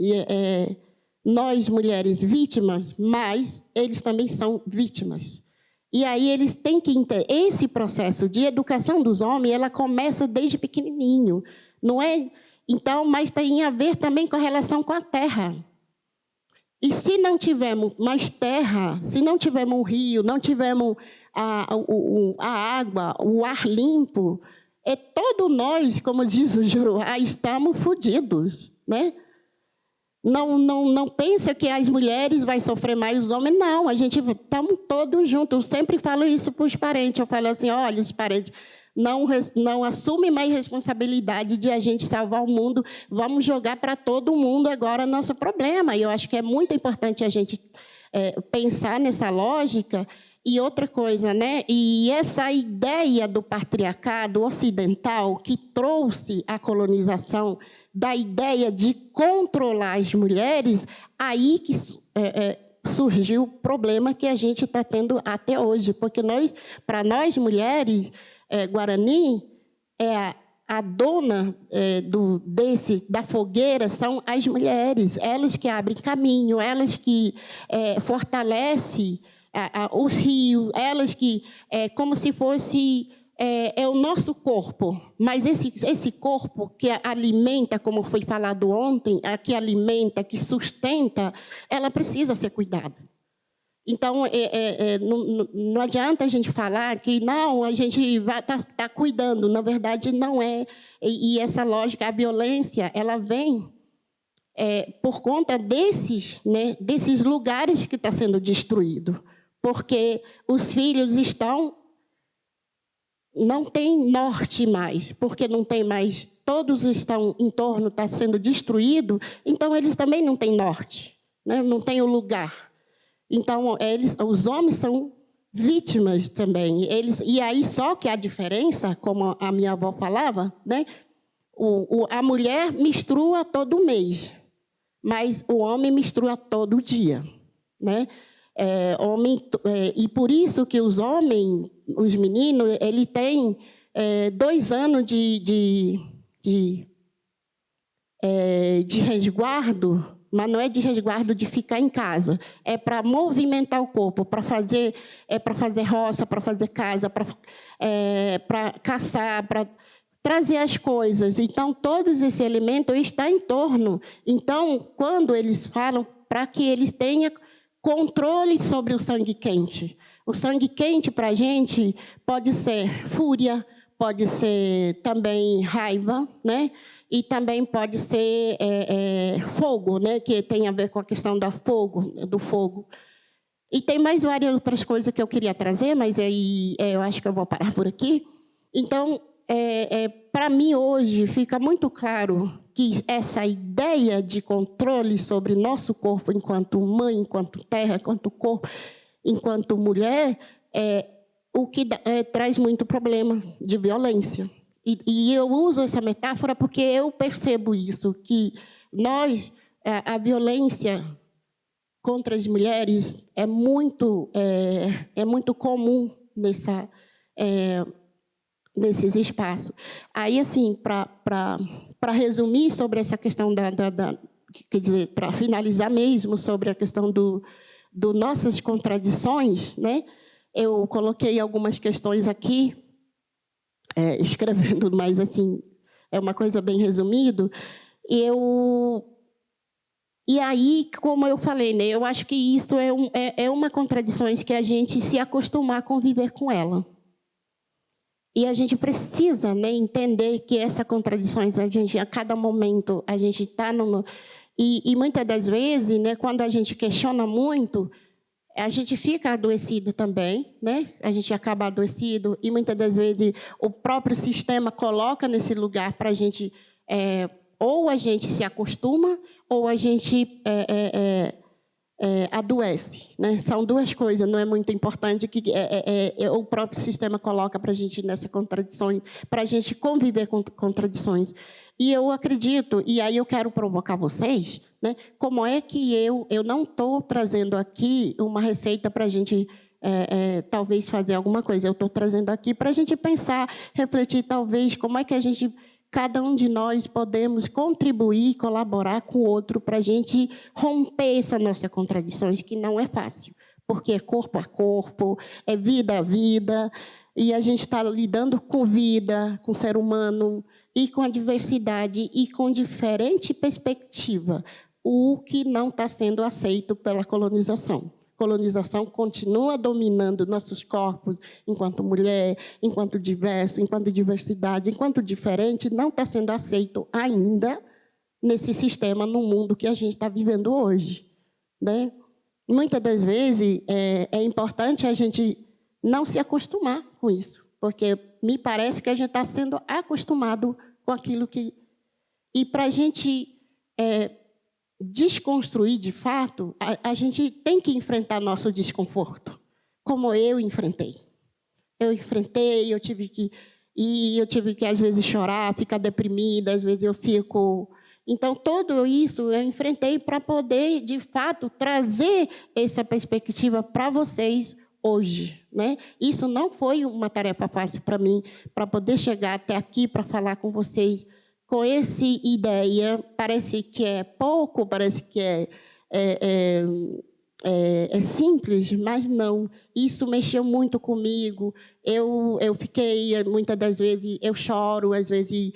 Nós, mulheres, vítimas, mas eles também são vítimas. E aí eles têm que entender. Esse processo de educação dos homens, ela começa desde pequenininho, não é? Então, mas tem a ver também com a relação com a terra. E se não tivermos mais terra, se não tivermos um rio, não tivermos a água, o ar limpo, todos nós, como diz o Juruá, estamos fodidos, né? não pensa que as mulheres vão sofrer mais os homens. Não, a gente estamos todos juntos. Eu sempre falo isso para os parentes. Eu falo assim, olha, os parentes não assumem mais responsabilidade de a gente salvar o mundo. Vamos jogar para todo mundo agora nosso problema. E eu acho que é muito importante a gente pensar nessa lógica. E outra coisa, né? E essa ideia do patriarcado ocidental que trouxe a colonização da ideia de controlar as mulheres, aí que surgiu o problema que a gente está tendo até hoje, porque para nós mulheres Guarani, a dona da fogueira são as mulheres, elas que abrem caminho, elas que fortalecem os rios, elas que, como se fosse o nosso corpo, mas esse corpo que alimenta, como foi falado ontem, que alimenta, que sustenta, ela precisa ser cuidada. Então, não adianta a gente falar que não, a gente vai tá cuidando, na verdade não é. E essa lógica, a violência, ela vem por conta desses lugares que está sendo destruído. Porque os filhos não tem norte mais, porque não tem mais, todos estão em torno, está sendo destruído, então eles também não têm norte, né? Não tem o lugar. Então, os homens são vítimas também. E aí, só que a diferença, como a minha avó falava, né? A mulher menstrua todo mês, mas o homem menstrua todo dia, né? E por isso que os homens, os meninos, ele tem 2 anos de resguardo, mas não é de resguardo de ficar em casa, é para movimentar o corpo, para fazer roça, para fazer casa, para caçar, para trazer as coisas. Então, todos esses elementos estão em torno. Então, quando eles falam para que eles tenham controle sobre o sangue quente. O sangue quente, para a gente, pode ser fúria, pode ser também raiva, né? E também pode ser fogo, né? Que tem a ver com a questão do fogo. E tem mais várias outras coisas que eu queria trazer, mas aí eu acho que eu vou parar por aqui. Então, para mim, hoje, fica muito claro que essa ideia de controle sobre nosso corpo enquanto mãe, enquanto terra, enquanto corpo, enquanto mulher, o que traz muito problema de violência. E eu uso essa metáfora porque eu percebo isso, que a violência contra as mulheres é muito comum nesses espaços. Aí, assim, para resumir sobre essa questão quer dizer, para finalizar mesmo sobre a questão do nossas contradições, né? Eu coloquei algumas questões aqui, escrevendo, mas assim é uma coisa bem resumida. E aí, como eu falei, né? Eu acho que isso é uma contradição que a gente se acostumar a conviver com ela. E a gente precisa, né, entender que essas contradições, a cada momento, a gente está E muitas das vezes, né, quando a gente questiona muito, a gente fica adoecido também, né? A gente acaba adoecido, e muitas das vezes o próprio sistema coloca nesse lugar para a gente, ou a gente se acostuma, ou a gente adoece, né? São duas coisas, não é muito importante que o próprio sistema coloca para a gente nessa contradição, para a gente conviver com contradições. E eu acredito, e aí eu quero provocar vocês, né? Como é que eu não estou trazendo aqui uma receita para a gente talvez fazer alguma coisa. Eu estou trazendo aqui para a gente pensar, refletir, talvez, como é que cada um de nós podemos contribuir, colaborar com o outro para a gente romper essas nossas contradições, que não é fácil, porque é corpo a corpo, é vida a vida, e a gente está lidando com vida, com o ser humano, e com a diversidade, e com diferente perspectiva, o que não está sendo aceito pela colonização. A colonização continua dominando nossos corpos enquanto mulher, enquanto diverso, enquanto diversidade, enquanto diferente, não está sendo aceito ainda, nesse sistema, no mundo que a gente está vivendo hoje, né? Muitas das vezes é importante a gente não se acostumar com isso, porque me parece que a gente está sendo acostumado com aquilo que... E para a gente desconstruir, de fato, a gente tem que enfrentar nosso desconforto, como eu enfrentei. Eu tive que, às vezes, chorar, ficar deprimida, às vezes eu fico... Então, tudo isso eu enfrentei para poder, de fato, trazer essa perspectiva para vocês hoje, né? Isso não foi uma tarefa fácil para mim, para poder chegar até aqui, para falar com vocês com essa ideia. Parece que é pouco, parece que é simples, mas não. Isso mexeu muito comigo. Eu fiquei, muitas das vezes, eu choro, às vezes...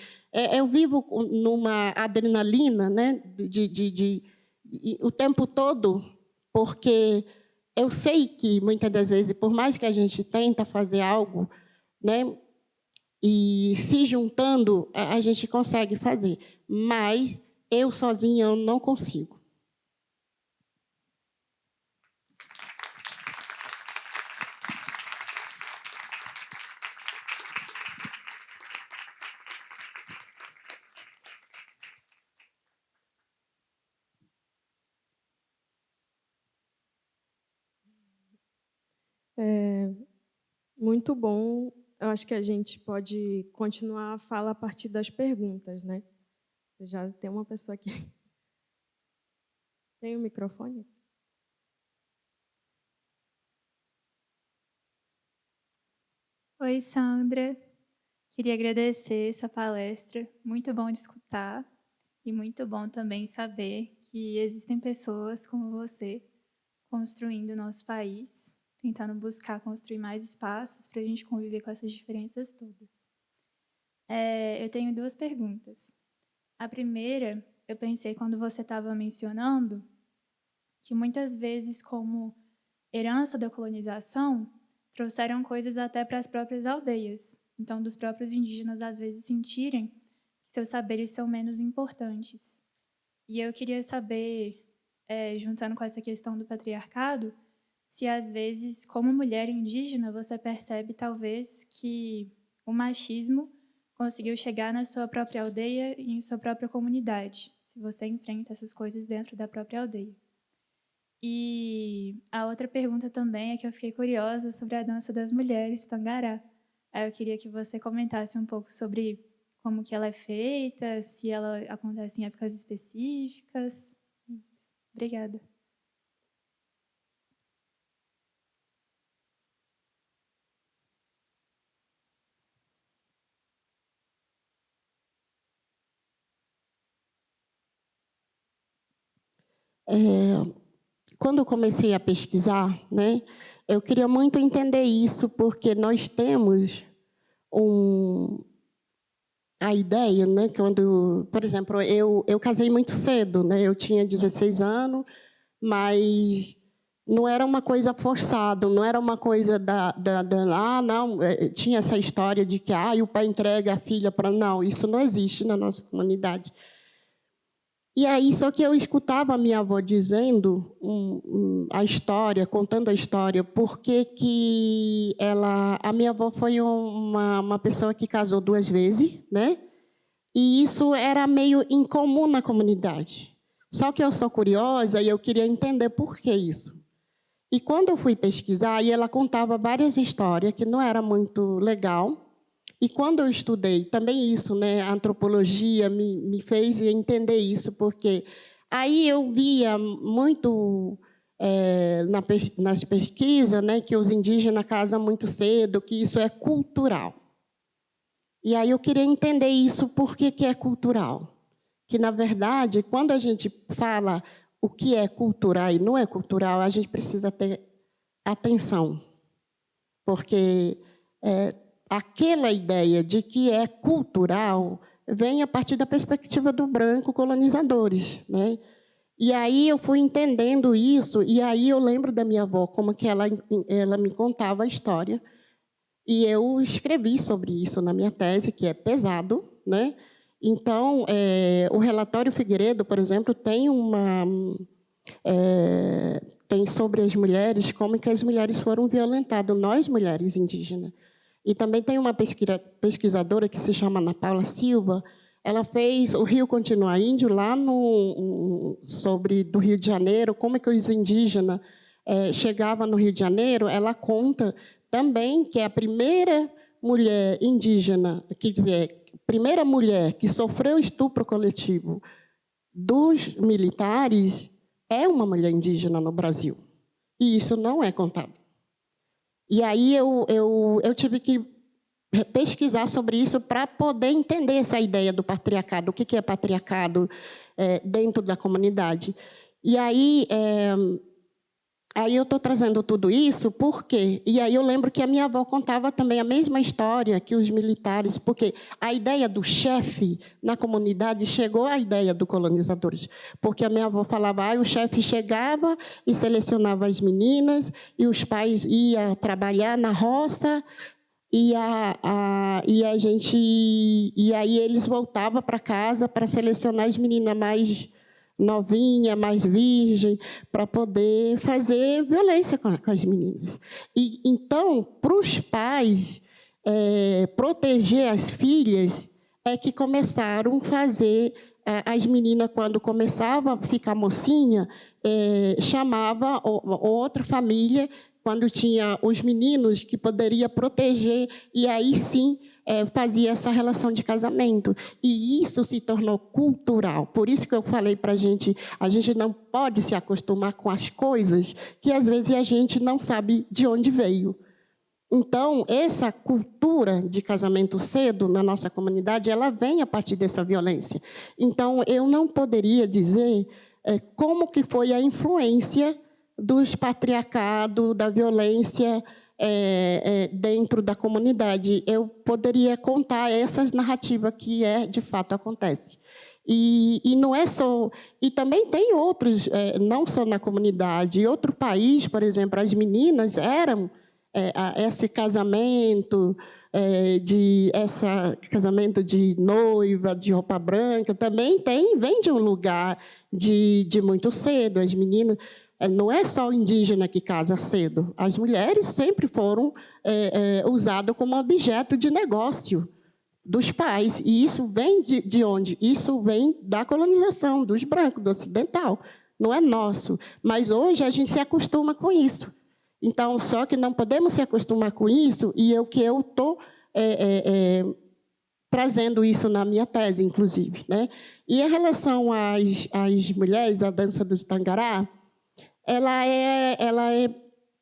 eu vivo numa adrenalina, né, o tempo todo, porque eu sei que, muitas das vezes, por mais que a gente tenta fazer algo, né, e se juntando, a gente consegue fazer. Mas eu sozinha eu não consigo. Muito bom. Eu acho que a gente pode continuar a fala a partir das perguntas, né? Já tem uma pessoa aqui. Tem o microfone? Oi, Sandra. Queria agradecer essa palestra. Muito bom de escutar e muito bom também saber que existem pessoas como você construindo o nosso país, tentando buscar construir mais espaços para a gente conviver com essas diferenças todas. Eu tenho 2 perguntas. A primeira, eu pensei quando você estava mencionando que muitas vezes, como herança da colonização, trouxeram coisas até para as próprias aldeias. Então, dos próprios indígenas, às vezes, sentirem que seus saberes são menos importantes. E eu queria saber, juntando com essa questão do patriarcado, se, às vezes, como mulher indígena, você percebe, talvez, que o machismo conseguiu chegar na sua própria aldeia e em sua própria comunidade, se você enfrenta essas coisas dentro da própria aldeia. E a outra pergunta também é que eu fiquei curiosa sobre a dança das mulheres, Tangará. Eu queria que você comentasse um pouco sobre como que ela é feita, se ela acontece em épocas específicas. Isso. Obrigada. Quando eu comecei a pesquisar, né, eu queria muito entender isso, porque nós temos a ideia, né, quando, por exemplo, eu casei muito cedo, né, eu tinha 16 anos, mas não era uma coisa forçada, não era uma coisa não, tinha essa história de que o pai entrega a filha para... Não, isso não existe na nossa comunidade. E aí, só que eu escutava a minha avó dizendo a história, contando a história, porque que a minha avó foi uma pessoa que casou 2 vezes, né? E isso era meio incomum na comunidade. Só que eu sou curiosa e eu queria entender por que isso. E quando eu fui pesquisar, aí ela contava várias histórias que não era muito legal. E quando eu estudei, também isso, né, a antropologia me fez entender isso, porque aí eu via muito nas pesquisas, né, que os indígenas casam muito cedo, que isso é cultural. E aí eu queria entender isso, por que é cultural. Que, na verdade, quando a gente fala o que é cultural e não é cultural, a gente precisa ter atenção, porque... aquela ideia de que é cultural vem a partir da perspectiva do branco colonizadores, né? E aí eu fui entendendo isso, e aí eu lembro da minha avó, como que ela me contava a história, e eu escrevi sobre isso na minha tese, que é pesado, né? Então, o relatório Figueiredo, por exemplo, tem tem sobre as mulheres, como que as mulheres foram violentadas, nós, mulheres indígenas. E também tem uma pesquisadora que se chama Ana Paula Silva, ela fez O Rio Continua Índio, lá sobre do Rio de Janeiro, como é que os indígenas chegavam no Rio de Janeiro. Ela conta também que a primeira mulher indígena, quer dizer, primeira mulher que sofreu estupro coletivo dos militares é uma mulher indígena no Brasil. E isso não é contado. E aí eu tive que pesquisar sobre isso para poder entender essa ideia do patriarcado, o que é patriarcado dentro da comunidade. E aí eu estou trazendo tudo isso porque... E aí eu lembro que a minha avó contava também a mesma história que os militares, porque a ideia do chefe na comunidade chegou à ideia dos colonizadores, porque a minha avó falava, o chefe chegava e selecionava as meninas, e os pais iam trabalhar na roça, e aí eles voltavam para casa para selecionar as meninas mais novinha, mais virgem, para poder fazer violência com as meninas. E então, para os pais proteger as filhas, é que começaram a fazer as meninas, quando começava a ficar mocinha, chamava outra família, quando tinha os meninos que poderia proteger, e aí sim fazia essa relação de casamento. E isso se tornou cultural. Por isso que eu falei para a gente não pode se acostumar com as coisas que, às vezes, a gente não sabe de onde veio. Então, essa cultura de casamento cedo na nossa comunidade, ela vem a partir dessa violência. Então, eu não poderia dizer como que foi a influência dos patriarcados, da violência dentro da comunidade. Eu poderia contar essas narrativas que de fato acontece. E não é só... E também tem outros, não só na comunidade. Em outro país, por exemplo, as meninas eram esse casamento, casamento de noiva, de roupa branca, também vem de um lugar de muito cedo. As meninas... Não é só o indígena que casa cedo. As mulheres sempre foram usadas como objeto de negócio dos pais. E isso vem de onde? Isso vem da colonização, dos brancos, do ocidental. Não é nosso. Mas hoje a gente se acostuma com isso. Então, só que não podemos se acostumar com isso, e eu estou trazendo isso na minha tese, inclusive, né? E em relação às mulheres, a dança do Tangará, ela é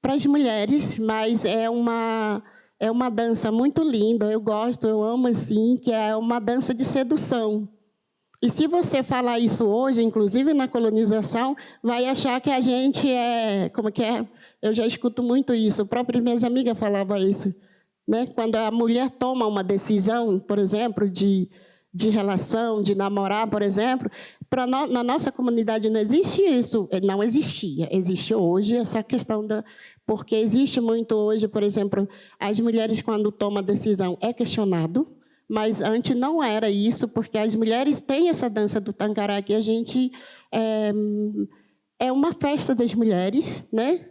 para as mulheres, mas é uma dança muito linda, eu gosto, eu amo, assim, que é uma dança de sedução. E se você falar isso hoje, inclusive na colonização, vai achar que a gente como que é? Eu já escuto muito isso, próprias minhas amigas falavam isso, né? Quando a mulher toma uma decisão, por exemplo, de relação, de namorar, por exemplo, na nossa comunidade não existe isso, não existia. Existe hoje essa questão porque existe muito hoje, por exemplo, as mulheres, quando tomam a decisão, é questionado, mas antes não era isso, porque as mulheres têm essa dança do Tangará, que a gente... É uma festa das mulheres, né?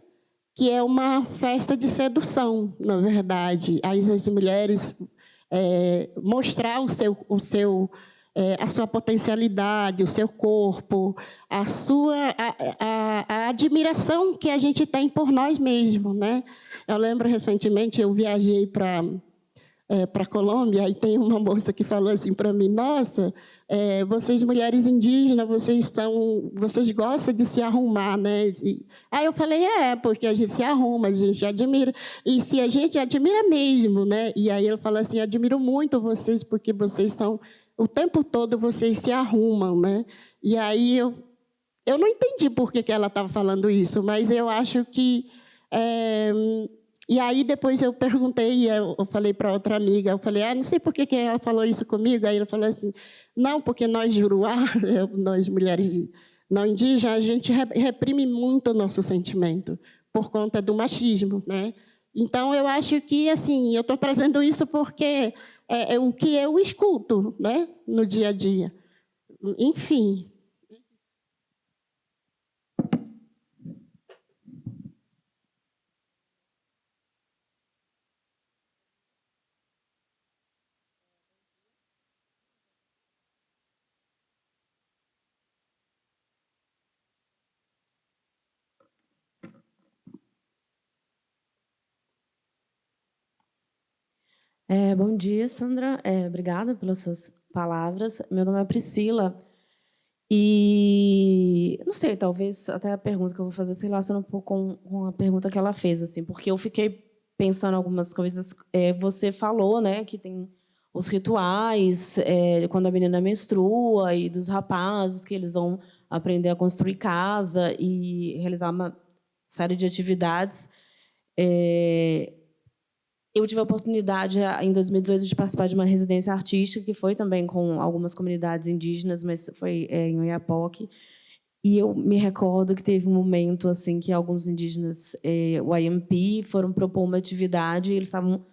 Que é uma festa de sedução, na verdade. As mulheres... mostrar a sua potencialidade, o seu corpo, a admiração que a gente tem por nós mesmos, né? Eu lembro, recentemente, eu viajei para a Colômbia, e tem uma moça que falou assim para mim, nossa, vocês mulheres indígenas, vocês gostam de se arrumar, né? Aí eu falei, porque a gente se arruma, a gente admira, e se a gente admira mesmo, né? E aí ele falou assim, admiro muito vocês, porque vocês são, o tempo todo vocês se arrumam, né? E aí eu não entendi por que ela estava falando isso, mas eu acho que... E aí, depois eu perguntei, eu falei para outra amiga, eu falei, não sei por que ela falou isso comigo. Aí ela falou assim, não, porque nós Juruá, nós mulheres não indígenas, a gente reprime muito o nosso sentimento por conta do machismo, né? Então, eu acho que, assim, eu estou trazendo isso porque é o que eu escuto, né, no dia a dia. Enfim. Bom dia, Sandra. Obrigada pelas suas palavras. Meu nome é Priscila. E não sei, talvez até a pergunta que eu vou fazer se relaciona um pouco com a pergunta que ela fez, assim, porque eu fiquei pensando algumas coisas. Você falou, né, que tem os rituais quando a menina menstrua e dos rapazes que eles vão aprender a construir casa e realizar uma série de atividades. Eu tive a oportunidade, em 2018, de participar de uma residência artística, que foi também com algumas comunidades indígenas, mas foi em Oiapoque. E eu me recordo que teve um momento assim que alguns indígenas, o IMP, foram propor uma atividade e eles estavam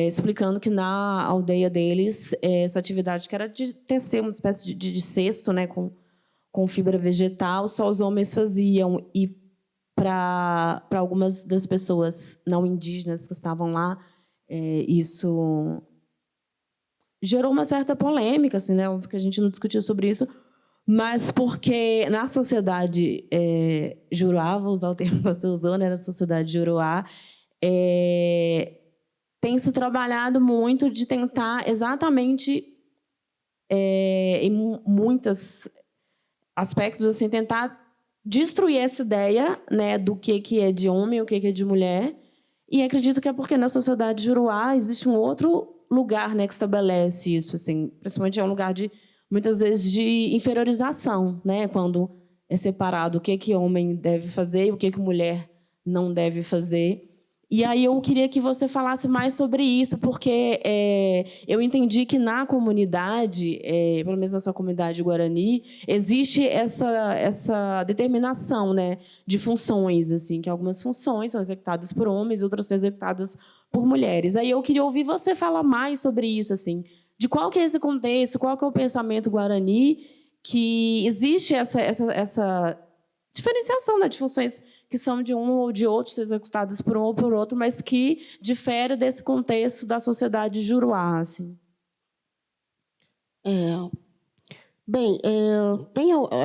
explicando que na aldeia deles, essa atividade que era de tecer uma espécie de cesto, né, com fibra vegetal, só os homens faziam. E para algumas das pessoas não indígenas que estavam lá, isso gerou uma certa polêmica, assim, né? Porque a gente não discutiu sobre isso, mas porque na sociedade Juruá, vou usar o termo que você usou, né? Na sociedade Juruá, tem se trabalhado muito de tentar exatamente, em muitos aspectos, assim, tentar destruir essa ideia, né, do que é de homem, o que é de mulher. E acredito que é porque na sociedade Juruá existe um outro lugar, né, que estabelece isso, assim, principalmente é um lugar de muitas vezes de inferiorização, né, quando é separado o que homem deve fazer e o que mulher não deve fazer. E aí eu queria que você falasse mais sobre isso, porque eu entendi que na comunidade, pelo menos na sua comunidade Guarani, existe essa determinação, né, de funções, assim, que algumas funções são executadas por homens, outras são executadas por mulheres. Aí eu queria ouvir você falar mais sobre isso, assim, de qual que é esse contexto, qual que é o pensamento Guarani, que existe essa diferenciação, né, de funções que são de um ou de outro, executadas por um ou por outro, mas que difere desse contexto da sociedade Juruá. Assim. Bem,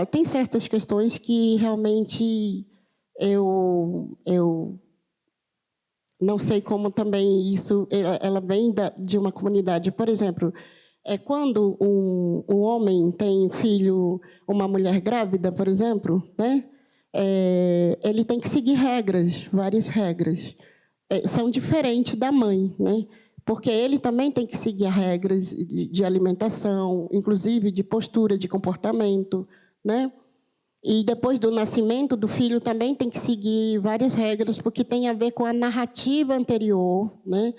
tem certas questões que realmente eu não sei como também isso ela vem de uma comunidade. Por exemplo, quando um homem tem filho, uma mulher grávida, por exemplo, né? Ele tem que seguir regras, várias regras. São diferentes da mãe, né? Porque ele também tem que seguir as regras de alimentação, inclusive de postura, de comportamento, né? E depois do nascimento do filho também tem que seguir várias regras, porque tem a ver com a narrativa anterior, né?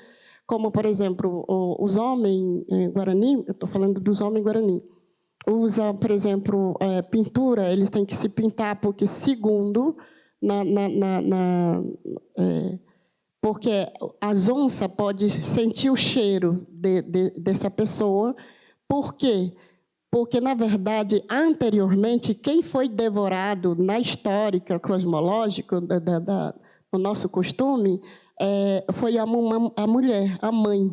Como, por exemplo, os homens Guarani, eu estou falando dos homens Guarani, usa, por exemplo, pintura, eles têm que se pintar, porque, segundo, porque as onças podem sentir o cheiro dessa pessoa. Por quê? Porque, na verdade, anteriormente, quem foi devorado na histórica cosmológica, no nosso costume, foi a mulher, a mãe.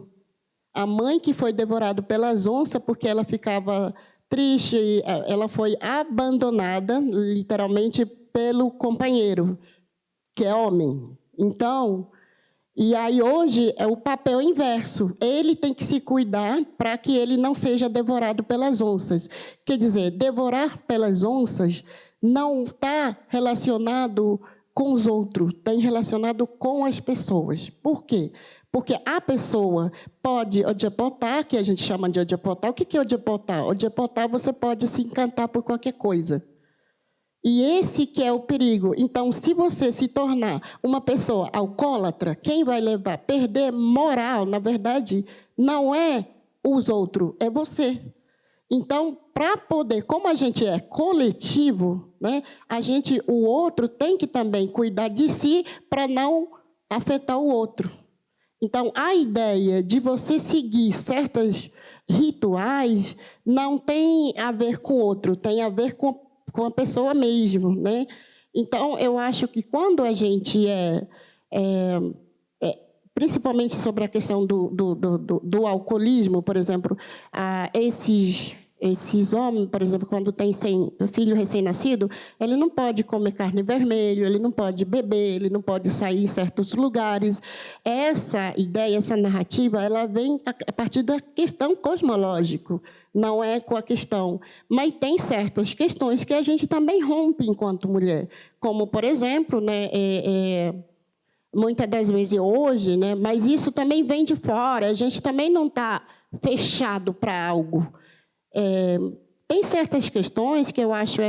A mãe que foi devorada pelas onças, porque ela ficava triste, ela foi abandonada, literalmente, pelo companheiro, que é homem. Então, e aí hoje é o papel inverso. Ele tem que se cuidar para que ele não seja devorado pelas onças. Quer dizer, devorar pelas onças não está relacionado com os outros, está relacionado com as pessoas. Por quê? Porque a pessoa pode odiepotar, que a gente chama de odiepotar. O que é odiepotar? Odiepotar, você pode se encantar por qualquer coisa. E esse que é o perigo. Então, se você se tornar uma pessoa alcoólatra, quem vai levar a perder moral, na verdade, não é os outros, é você. Então, para poder, como a gente é coletivo, né, o outro tem que também cuidar de si para não afetar o outro. Então, a ideia de você seguir certos rituais não tem a ver com o outro, tem a ver com a pessoa mesmo, né? Então, eu acho que quando a gente principalmente sobre a questão do alcoolismo, por exemplo, esses homens, por exemplo, quando tem filho recém-nascido, ele não pode comer carne vermelha, ele não pode beber, ele não pode sair em certos lugares. Essa ideia, essa narrativa, ela vem a partir da questão cosmológica, não é com a questão. Mas tem certas questões que a gente também rompe enquanto mulher, como, por exemplo, né, muitas das vezes hoje, né, mas isso também vem de fora, a gente também não está fechado para algo. Tem certas questões que eu acho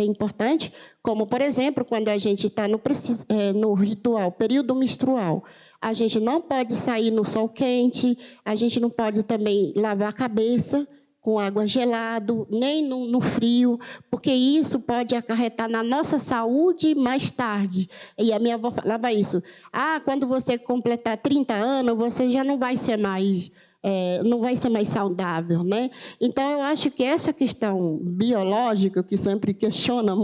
importante, como, por exemplo, quando a gente está no ritual, período menstrual, a gente não pode sair no sol quente, a gente não pode também lavar a cabeça com água gelada, nem no frio, porque isso pode acarretar na nossa saúde mais tarde. E a minha avó falava isso. Quando você completar 30 anos, você já não vai ser mais... não vai ser mais saudável, né? Então, eu acho que essa questão biológica, que sempre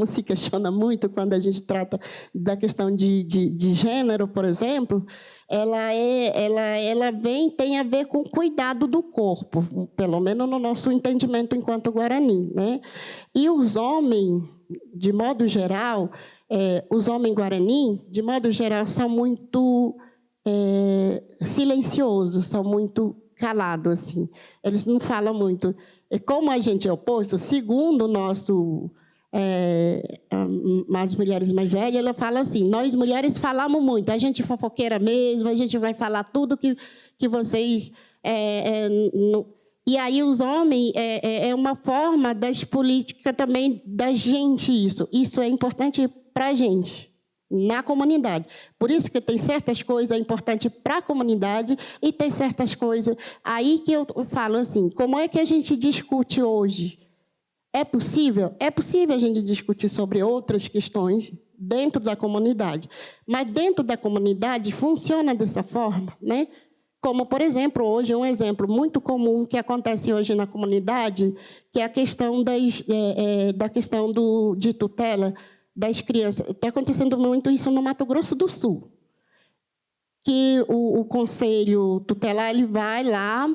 se questiona muito quando a gente trata da questão de gênero, por exemplo, ela tem a ver com o cuidado do corpo, pelo menos no nosso entendimento enquanto Guarani, né? E os homens, de modo geral, os homens Guarani, de modo geral, são muito silenciosos, são muito calado, assim. Eles não falam muito. E como a gente é oposto, segundo o nosso... as mulheres mais velhas, ela fala assim, nós mulheres falamos muito, a gente é fofoqueira mesmo, a gente vai falar tudo que vocês... E aí os homens, é uma forma das políticas também da gente isso. Isso é importante para a gente, na comunidade. Por isso que tem certas coisas importantes para a comunidade e tem certas coisas... Aí que eu falo assim, como é que a gente discute hoje? É possível? É possível a gente discutir sobre outras questões dentro da comunidade. Mas dentro da comunidade funciona dessa forma, né? Como, por exemplo, hoje, um exemplo muito comum que acontece hoje na comunidade, que é a questão da questão de tutela das crianças. Está acontecendo muito isso no Mato Grosso do Sul, que o conselho tutelar ele vai lá,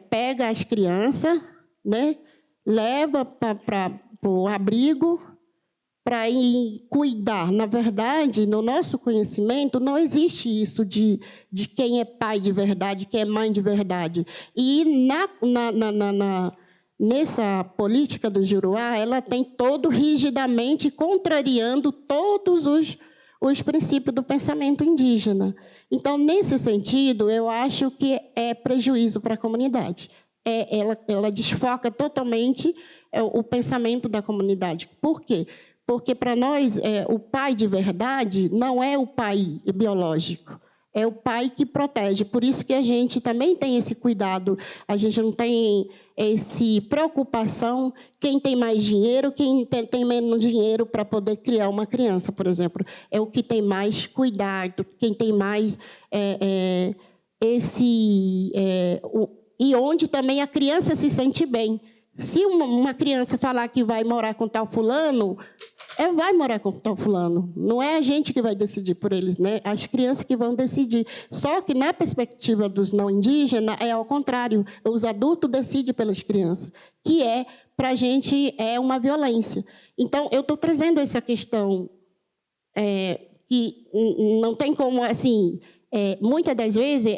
pega as crianças, né, leva para o abrigo para ir cuidar. Na verdade, no nosso conhecimento, não existe isso de quem é pai de verdade, quem é mãe de verdade. E nessa política do Juruá, ela tem todo rigidamente contrariando todos os princípios do pensamento indígena. Então, nesse sentido, eu acho que é prejuízo para a comunidade. Ela desfoca totalmente o pensamento da comunidade. Por quê? Porque, para nós, o pai de verdade não é o pai biológico, é o pai que protege. Por isso que a gente também tem esse cuidado, a gente não tem essa preocupação quem tem mais dinheiro, quem tem menos dinheiro para poder criar uma criança, por exemplo. É o que tem mais cuidado, quem tem mais e onde também a criança se sente bem. Se uma criança falar que vai morar com tal fulano, vai morar com tal fulano. Não é a gente que vai decidir por eles, né? As crianças que vão decidir. Só que, na perspectiva dos não indígenas, é ao contrário. Os adultos decidem pelas crianças, que para a gente, é uma violência. Então, eu estou trazendo essa questão que não tem como, assim, muitas das vezes...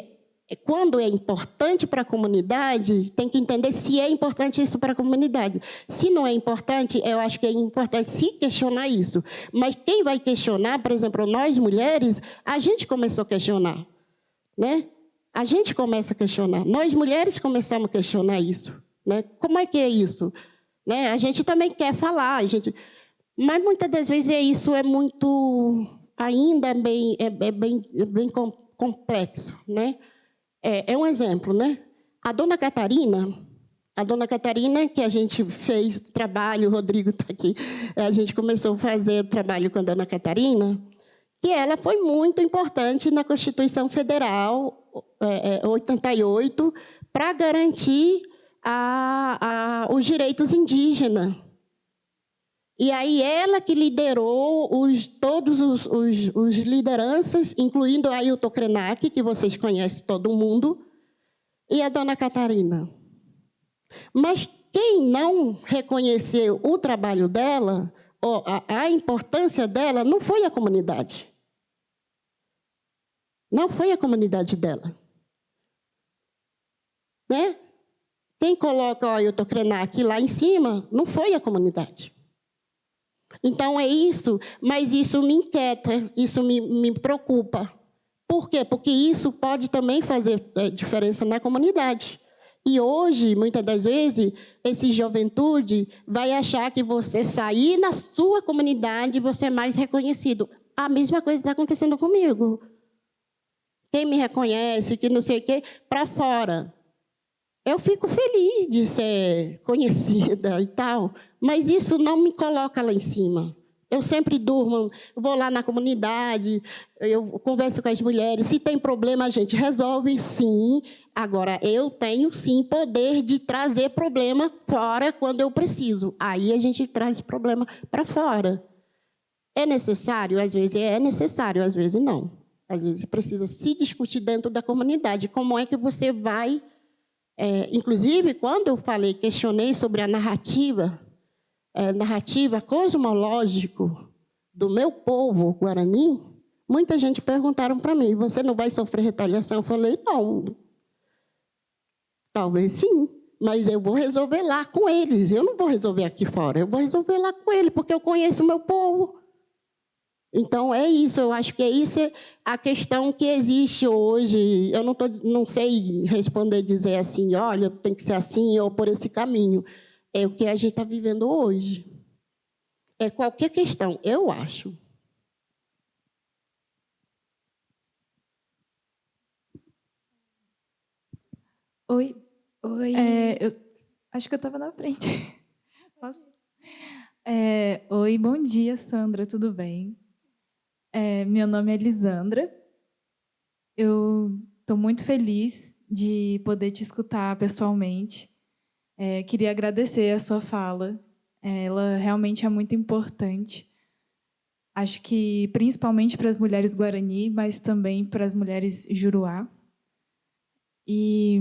Quando é importante para a comunidade, tem que entender se é importante isso para a comunidade. Se não é importante, eu acho que é importante se questionar isso. Mas quem vai questionar, por exemplo, nós mulheres, a gente começou a questionar, né? A gente começa a questionar. Nós mulheres começamos a questionar isso, né? Como é que é isso? Né? A gente também quer falar, mas muitas das vezes isso é muito, ainda bem complexo, né? É um exemplo, né? A dona Catarina, que a gente fez trabalho, o Rodrigo está aqui, a gente começou a fazer trabalho com a dona Catarina, que ela foi muito importante na Constituição Federal, 88 para garantir os direitos indígenas. E aí ela que liderou todos os lideranças, incluindo a Ailton Krenak, que vocês conhecem todo mundo, e a dona Catarina. Mas quem não reconheceu o trabalho dela, a importância dela, não foi a comunidade. Não foi a comunidade dela. Né? Quem coloca o Ailton Krenak lá em cima não foi a comunidade. Então, é isso, mas isso me inquieta, isso me preocupa. Por quê? Porque isso pode também fazer diferença na comunidade. E hoje, muitas das vezes, esse juventude vai achar que você sair na sua comunidade, você é mais reconhecido. A mesma coisa está acontecendo comigo. Quem me reconhece, que não sei o quê, para fora. Eu fico feliz de ser conhecida e tal, mas isso não me coloca lá em cima. Eu sempre durmo, vou lá na comunidade, eu converso com as mulheres. Se tem problema, a gente resolve, sim. Agora, eu tenho, sim, poder de trazer problema fora quando eu preciso. Aí a gente traz problema para fora. É necessário? Às vezes é necessário, às vezes não. Às vezes precisa se discutir dentro da comunidade. Como é que você vai... inclusive, quando eu questionei sobre a narrativa cosmológica do meu povo guarani, muita gente perguntaram para mim, você não vai sofrer retaliação? Eu falei, não. Talvez sim, mas eu vou resolver lá com eles. Eu não vou resolver aqui fora, eu vou resolver lá com eles, porque eu conheço o meu povo. Então, é isso, eu acho que é isso a questão que existe hoje. Eu não sei responder, dizer assim, olha, tem que ser assim ou por esse caminho. É o que a gente está vivendo hoje. É qualquer questão, eu acho. Oi. Eu acho que eu estava na frente. Posso? Oi, bom dia, Sandra, tudo bem? Meu nome é Lisandra. Eu estou muito feliz de poder te escutar pessoalmente. Queria agradecer a sua fala. Ela realmente é muito importante. Acho que principalmente para as mulheres Guarani, mas também para as mulheres Juruá. E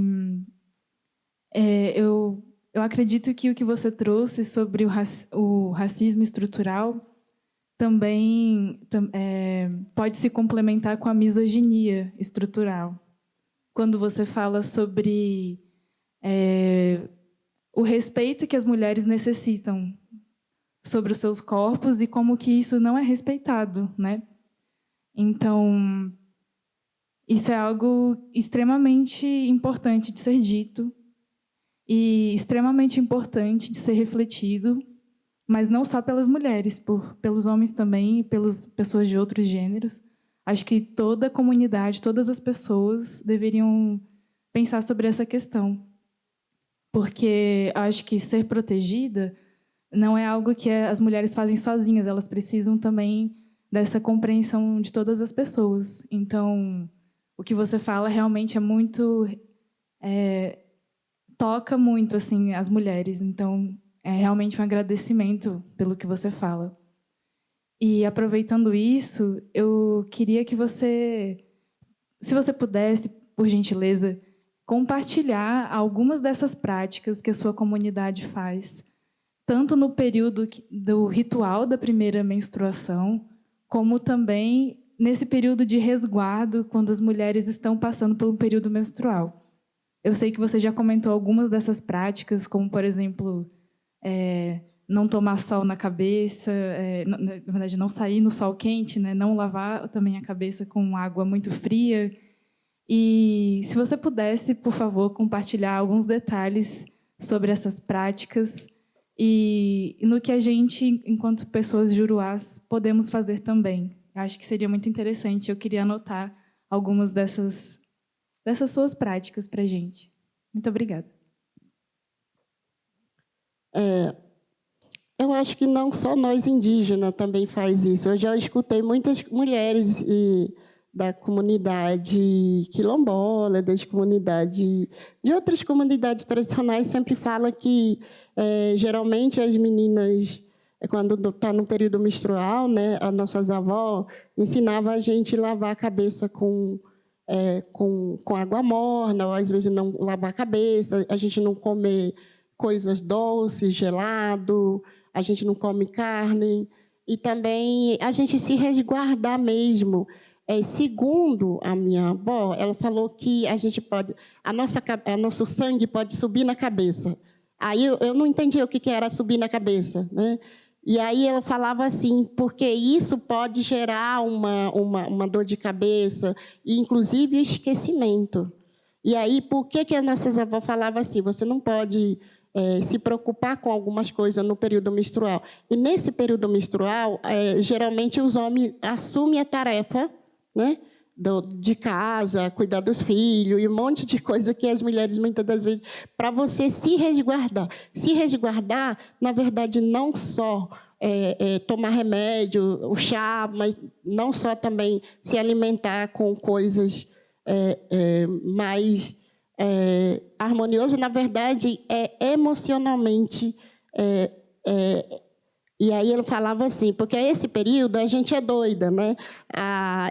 eu acredito que o que você trouxe sobre o racismo estrutural também pode se complementar com a misoginia estrutural. Quando você fala sobre o respeito que as mulheres necessitam sobre os seus corpos e como que isso não é respeitado, né? Então, isso é algo extremamente importante de ser dito e extremamente importante de ser refletido, mas não só pelas mulheres, pelos homens também e pelas pessoas de outros gêneros. Acho que toda a comunidade, todas as pessoas deveriam pensar sobre essa questão, porque acho que ser protegida não é algo que as mulheres fazem sozinhas, elas precisam também dessa compreensão de todas as pessoas. Então, o que você fala realmente é muito... toca muito assim, as mulheres. Então, é realmente um agradecimento pelo que você fala. E, aproveitando isso, eu queria que você, se você pudesse, por gentileza, compartilhar algumas dessas práticas que a sua comunidade faz, tanto no período do ritual da primeira menstruação, como também nesse período de resguardo, quando as mulheres estão passando por um período menstrual. Eu sei que você já comentou algumas dessas práticas, como, por exemplo, não tomar sol na cabeça, na verdade, não sair no sol quente, né? Não lavar também a cabeça com água muito fria. E, se você pudesse, por favor, compartilhar alguns detalhes sobre essas práticas e no que a gente, enquanto pessoas juruás, podemos fazer também. Acho que seria muito interessante. Eu queria anotar algumas dessas suas práticas para a gente. Muito obrigada. Eu acho que não só nós indígenas também faz isso. Eu já escutei muitas mulheres da comunidade quilombola, das comunidades, de outras comunidades tradicionais, sempre fala que, geralmente, as meninas, quando está no período menstrual, né, as nossas avós ensinavam a gente a lavar a cabeça com água morna, ou às vezes não lavar a cabeça, a gente não comer coisas doces, gelado, a gente não come carne, e também a gente se resguardar mesmo. Segundo a minha avó, ela falou que a gente pode, nosso sangue pode subir na cabeça. Aí eu não entendi o que era subir na cabeça, né? E aí ela falava assim, porque isso pode gerar uma dor de cabeça, e inclusive esquecimento. E aí, por que as nossas avós falavam assim? Você não pode se preocupar com algumas coisas no período menstrual. E nesse período menstrual, geralmente os homens assumem a tarefa, né, de casa, cuidar dos filhos e um monte de coisa que as mulheres, muitas das vezes, para você se resguardar. Se resguardar, na verdade, não só tomar remédio, o chá, mas não só também se alimentar com coisas mais harmoniosas, na verdade, emocionalmente. E aí ele falava assim, porque esse período a gente é doida, né?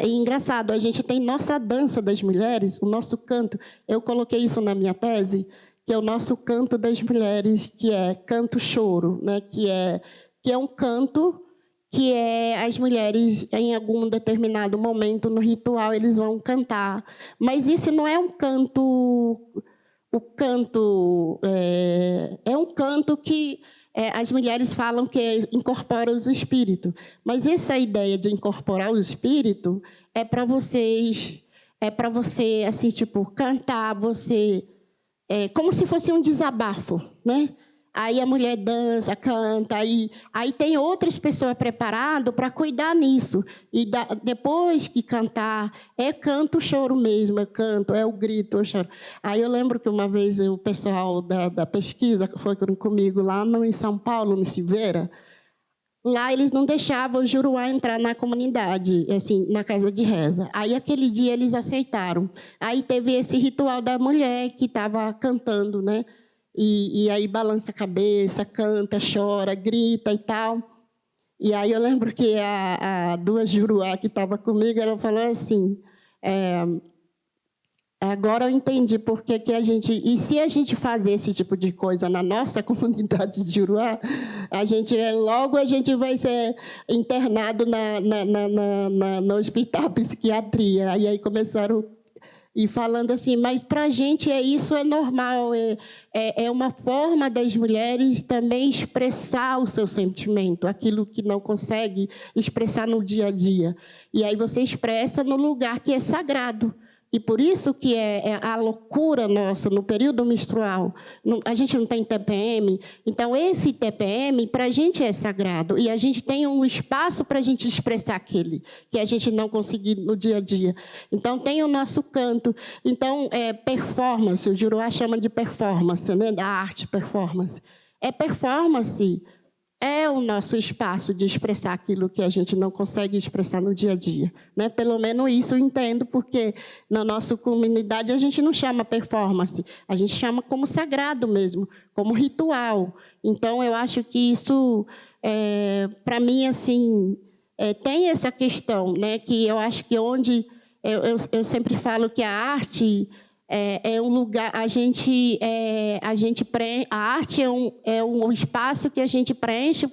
É engraçado, a gente tem nossa dança das mulheres, o nosso canto. Eu coloquei isso na minha tese, que é o nosso canto das mulheres, que é canto-choro, né? Que é um canto que as mulheres, em algum determinado momento no ritual, eles vão cantar. Mas isso não é um canto... O canto é um canto que... as mulheres falam que incorpora os espíritos, mas essa ideia de incorporar o espírito é para vocês, para você assim, tipo, cantar, você como se fosse um desabafo, né? Aí a mulher dança, canta, aí tem outras pessoas preparadas para cuidar nisso. E depois que cantar, canto, choro mesmo, canto, o grito, o choro. Aí eu lembro que uma vez o pessoal da pesquisa foi comigo lá em São Paulo, no Silveira. Lá eles não deixavam o Juruá entrar na comunidade, assim, na casa de reza. Aí aquele dia eles aceitaram. Aí teve esse ritual da mulher que estava cantando, né? E aí balança a cabeça, canta, chora, grita e tal. E aí eu lembro que a duas Juruá que estava comigo, ela falou assim, agora eu entendi por que a gente... E se a gente fazer esse tipo de coisa na nossa comunidade de Juruá, logo a gente vai ser internado no hospital de psiquiatria. E aí começaram... E falando assim, mas para a gente isso é normal, é uma forma das mulheres também expressar o seu sentimento, aquilo que não consegue expressar no dia a dia. E aí você expressa no lugar que é sagrado. E por isso que é a loucura nossa no período menstrual. A gente não tem TPM, então esse TPM para a gente é sagrado. E a gente tem um espaço para a gente expressar aquele que a gente não conseguir no dia a dia. Então tem o nosso canto. Então, performance, o Juruá chama de performance, né? Da arte performance. Performance. É o nosso espaço de expressar aquilo que a gente não consegue expressar no dia a dia, né? Pelo menos isso eu entendo, porque na nossa comunidade a gente não chama performance, a gente chama como sagrado mesmo, como ritual. Então, eu acho que isso, para mim, assim, tem essa questão, né? Que eu acho que onde... Eu sempre falo que a arte... é um lugar, a arte é um espaço que a gente preenche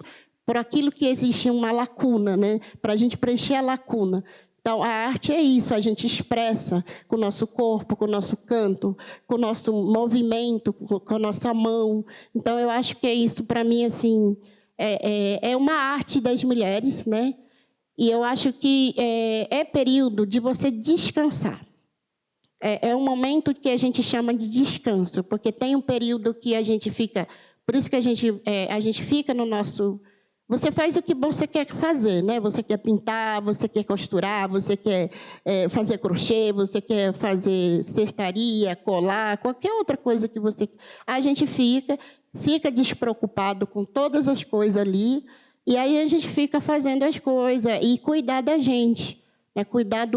por aquilo que existe uma lacuna, né? Para a gente preencher a lacuna. Então, a arte é isso, a gente expressa com o nosso corpo, com o nosso canto, com o nosso movimento, com a nossa mão. Então, eu acho que é isso, para mim, assim, é uma arte das mulheres, né? E eu acho que é período de você descansar. É um momento que a gente chama de descanso, porque tem um período que a gente fica... Por isso que a gente fica no nosso... Você faz o que você quer fazer, né? Você quer pintar, você quer costurar, você quer fazer crochê, você quer fazer cestaria, colar, qualquer outra coisa que você... A gente fica despreocupado com todas as coisas ali, e aí a gente fica fazendo as coisas e cuidar da gente. né? Cuidar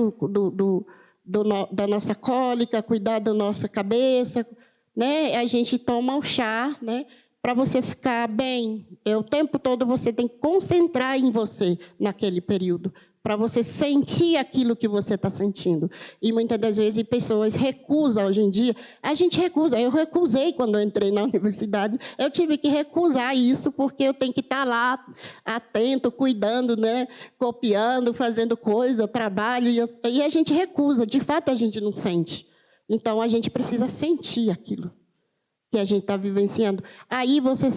da nossa cólica, cuidar da nossa cabeça, né? A gente toma um chá, né? Para você ficar bem. O tempo todo você tem que concentrar em você naquele período, para você sentir aquilo que você está sentindo. E muitas das vezes pessoas recusam hoje em dia. A gente recusa. Eu recusei quando eu entrei na universidade. Eu tive que recusar isso, porque eu tenho que estar lá, atento, cuidando, né? Copiando, fazendo coisa, trabalho. E a gente recusa. De fato, a gente não sente. Então, a gente precisa sentir aquilo que a gente está vivenciando. Aí você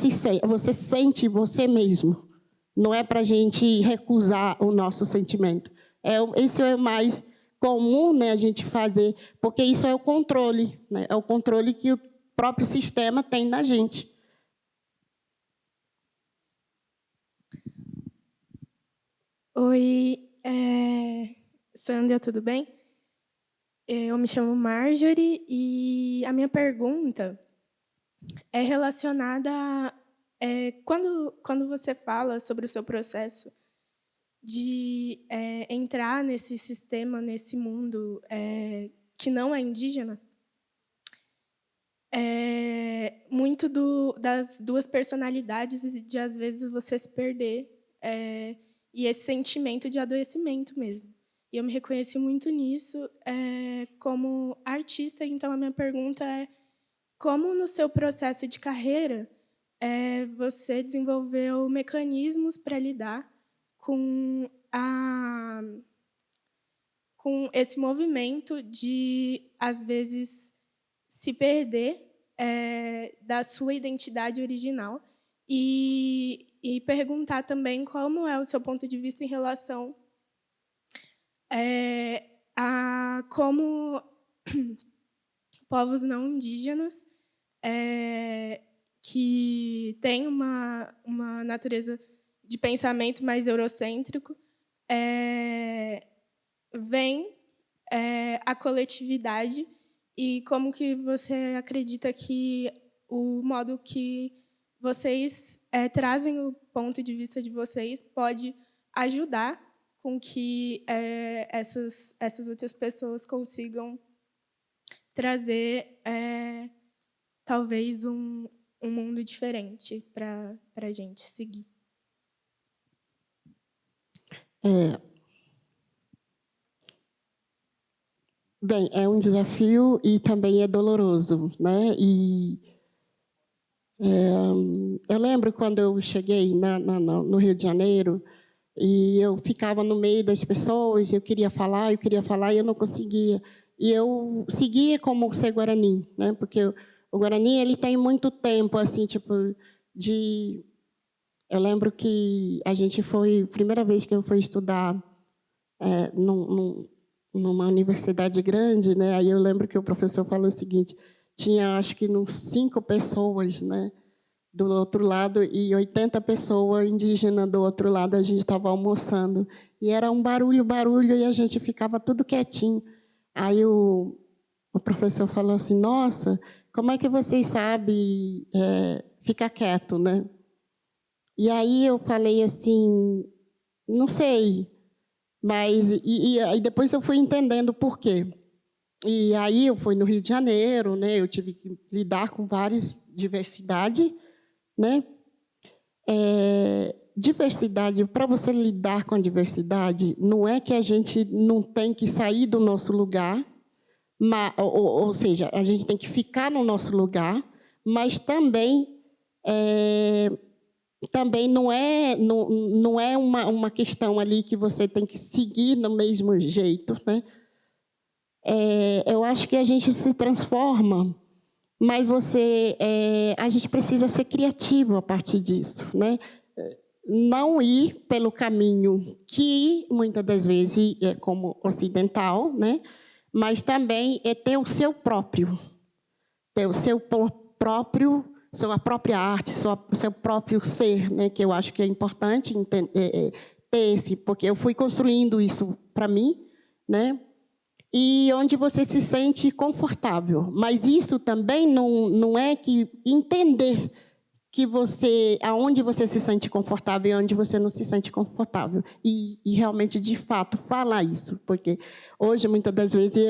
sente você mesmo. Não é para a gente recusar o nosso sentimento. Isso é o mais comum, né, a gente fazer, porque isso é o controle, né? É o controle que o próprio sistema tem na gente. Oi, Sandra, tudo bem? Eu me chamo Marjorie e a minha pergunta é relacionada quando você fala sobre o seu processo de entrar nesse sistema, nesse mundo que não é indígena, muito das duas personalidades e de, às vezes, você se perder e esse sentimento de adoecimento mesmo. E eu me reconheci muito nisso como artista, então a minha pergunta é: como no seu processo de carreira você desenvolveu mecanismos para lidar com esse movimento de, às vezes, se perder da sua identidade original e perguntar também como é o seu ponto de vista em relação a como povos não indígenas que têm uma natureza de pensamento mais eurocêntrico veem a coletividade e como que você acredita que o modo que vocês trazem o ponto de vista de vocês pode ajudar com que essas outras pessoas consigam trazer talvez um mundo diferente para a gente seguir. Bem, é um desafio e também é doloroso, né? Eu lembro quando eu cheguei no Rio de Janeiro e eu ficava no meio das pessoas, eu queria falar e eu não conseguia. E eu seguia como ser Guarani, né? Porque o Guarani ele tem muito tempo, assim, tipo de. Eu lembro que a primeira vez que eu fui estudar numa universidade grande, né? Aí eu lembro que o professor falou o seguinte: tinha, acho que, 5 pessoas, né, do outro lado e 80 pessoas indígenas do outro lado. A gente estava almoçando e era um barulho, e a gente ficava tudo quietinho. Aí o professor falou assim: nossa, como é que vocês sabem ficar quieto, né? E aí eu falei assim: não sei, mas aí depois eu fui entendendo por quê. E aí eu fui no Rio de Janeiro, né? Eu tive que lidar com várias diversidades, né? Diversidade, para você lidar com a diversidade, não é que a gente não tem que sair do nosso lugar, ou seja, a gente tem que ficar no nosso lugar, mas também não é uma questão ali que você tem que seguir no mesmo jeito, né? Eu acho que a gente se transforma, mas a gente precisa ser criativo a partir disso, né? Não ir pelo caminho que, muitas das vezes, é como ocidental, né? Mas também ter o seu próprio, ter o seu próprio, sua própria arte, o seu próprio ser, né? Que eu acho que é importante ter porque eu fui construindo isso para mim, né? E onde você se sente confortável. Mas isso também não é que entender aonde você se sente confortável e onde você não se sente confortável. E realmente, de fato, falar isso. Porque hoje, muitas das vezes,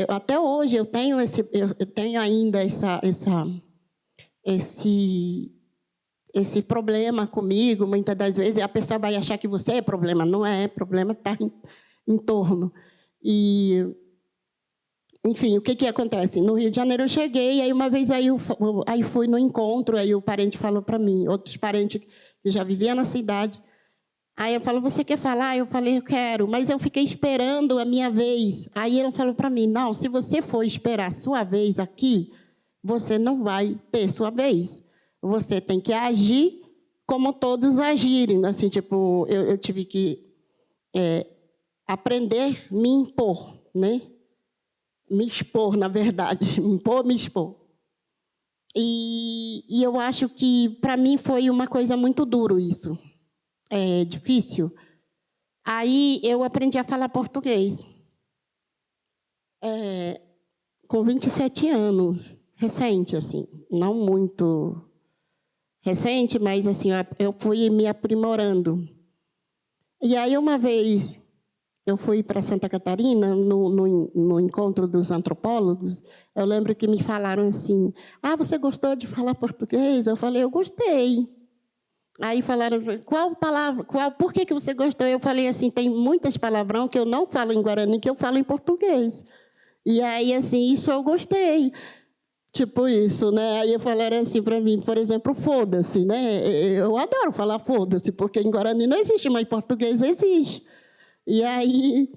até hoje, eu tenho ainda esse problema comigo. Muitas das vezes, a pessoa vai achar que você é problema. Não é, problema está em torno. E... Enfim, o que acontece? No Rio de Janeiro eu cheguei, aí uma vez aí fui no encontro, aí o parente falou para mim, outros parentes que já viviam na cidade. Aí eu falo, você quer falar? Eu falei, eu quero, mas eu fiquei esperando a minha vez. Aí ele falou para mim, não, se você for esperar a sua vez aqui, você não vai ter sua vez. Você tem que agir como todos agirem. Assim, tipo, eu tive que aprender a me impor, né? Me expor, na verdade, me expor. E eu acho que, para mim, foi uma coisa muito dura isso. É difícil. Aí, eu aprendi a falar português. Com 27 anos, recente, assim. Não muito recente, mas assim, eu fui me aprimorando. E aí, uma vez... Eu fui para Santa Catarina, no encontro dos antropólogos. Eu lembro que me falaram assim, você gostou de falar português? Eu falei, eu gostei. Aí falaram, qual palavra, por que você gostou? Eu falei assim, tem muitas palavrões que eu não falo em Guarani, que eu falo em português. E aí, assim, isso eu gostei. Tipo isso, né? Aí falaram assim para mim, por exemplo, foda-se, né? Eu adoro falar foda-se, porque em Guarani não existe, mas em português existe. E aí,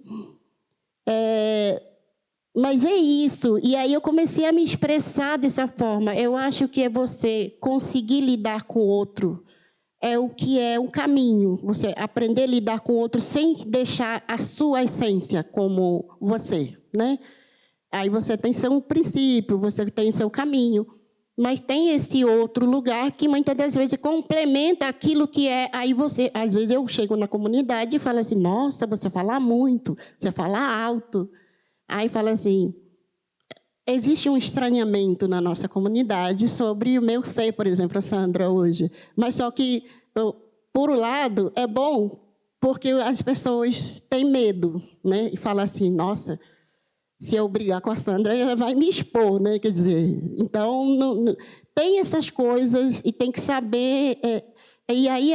mas é isso. E aí eu comecei a me expressar dessa forma. Eu acho que é você conseguir lidar com o outro, é o que é um caminho. Você aprender a lidar com o outro sem deixar a sua essência como você, né? Aí você tem seu princípio, você tem seu caminho. Mas tem esse outro lugar que, muitas das vezes, complementa aquilo que é... Aí você... Às vezes, eu chego na comunidade e falo assim, nossa, você fala muito, você fala alto. Aí fala assim, existe um estranhamento na nossa comunidade sobre o meu ser, por exemplo, a Sandra, hoje. Mas só que, por um lado, é bom, porque as pessoas têm medo, né? E falam assim, nossa... Se eu brigar com a Sandra, ela vai me expor, né? Quer dizer, então, tem essas coisas e tem que saber... E aí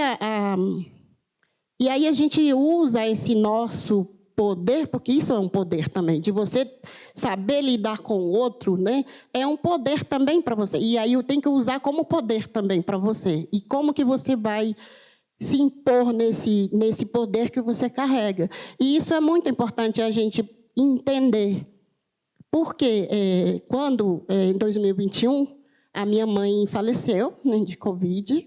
a gente usa esse nosso poder, porque isso é um poder também, de você saber lidar com o outro, né? É um poder também para você. E aí eu tenho que usar como poder também para você. E como que você vai se impor nesse poder que você carrega. E isso é muito importante a gente entender. Porque quando, em 2021, a minha mãe faleceu, né, de Covid,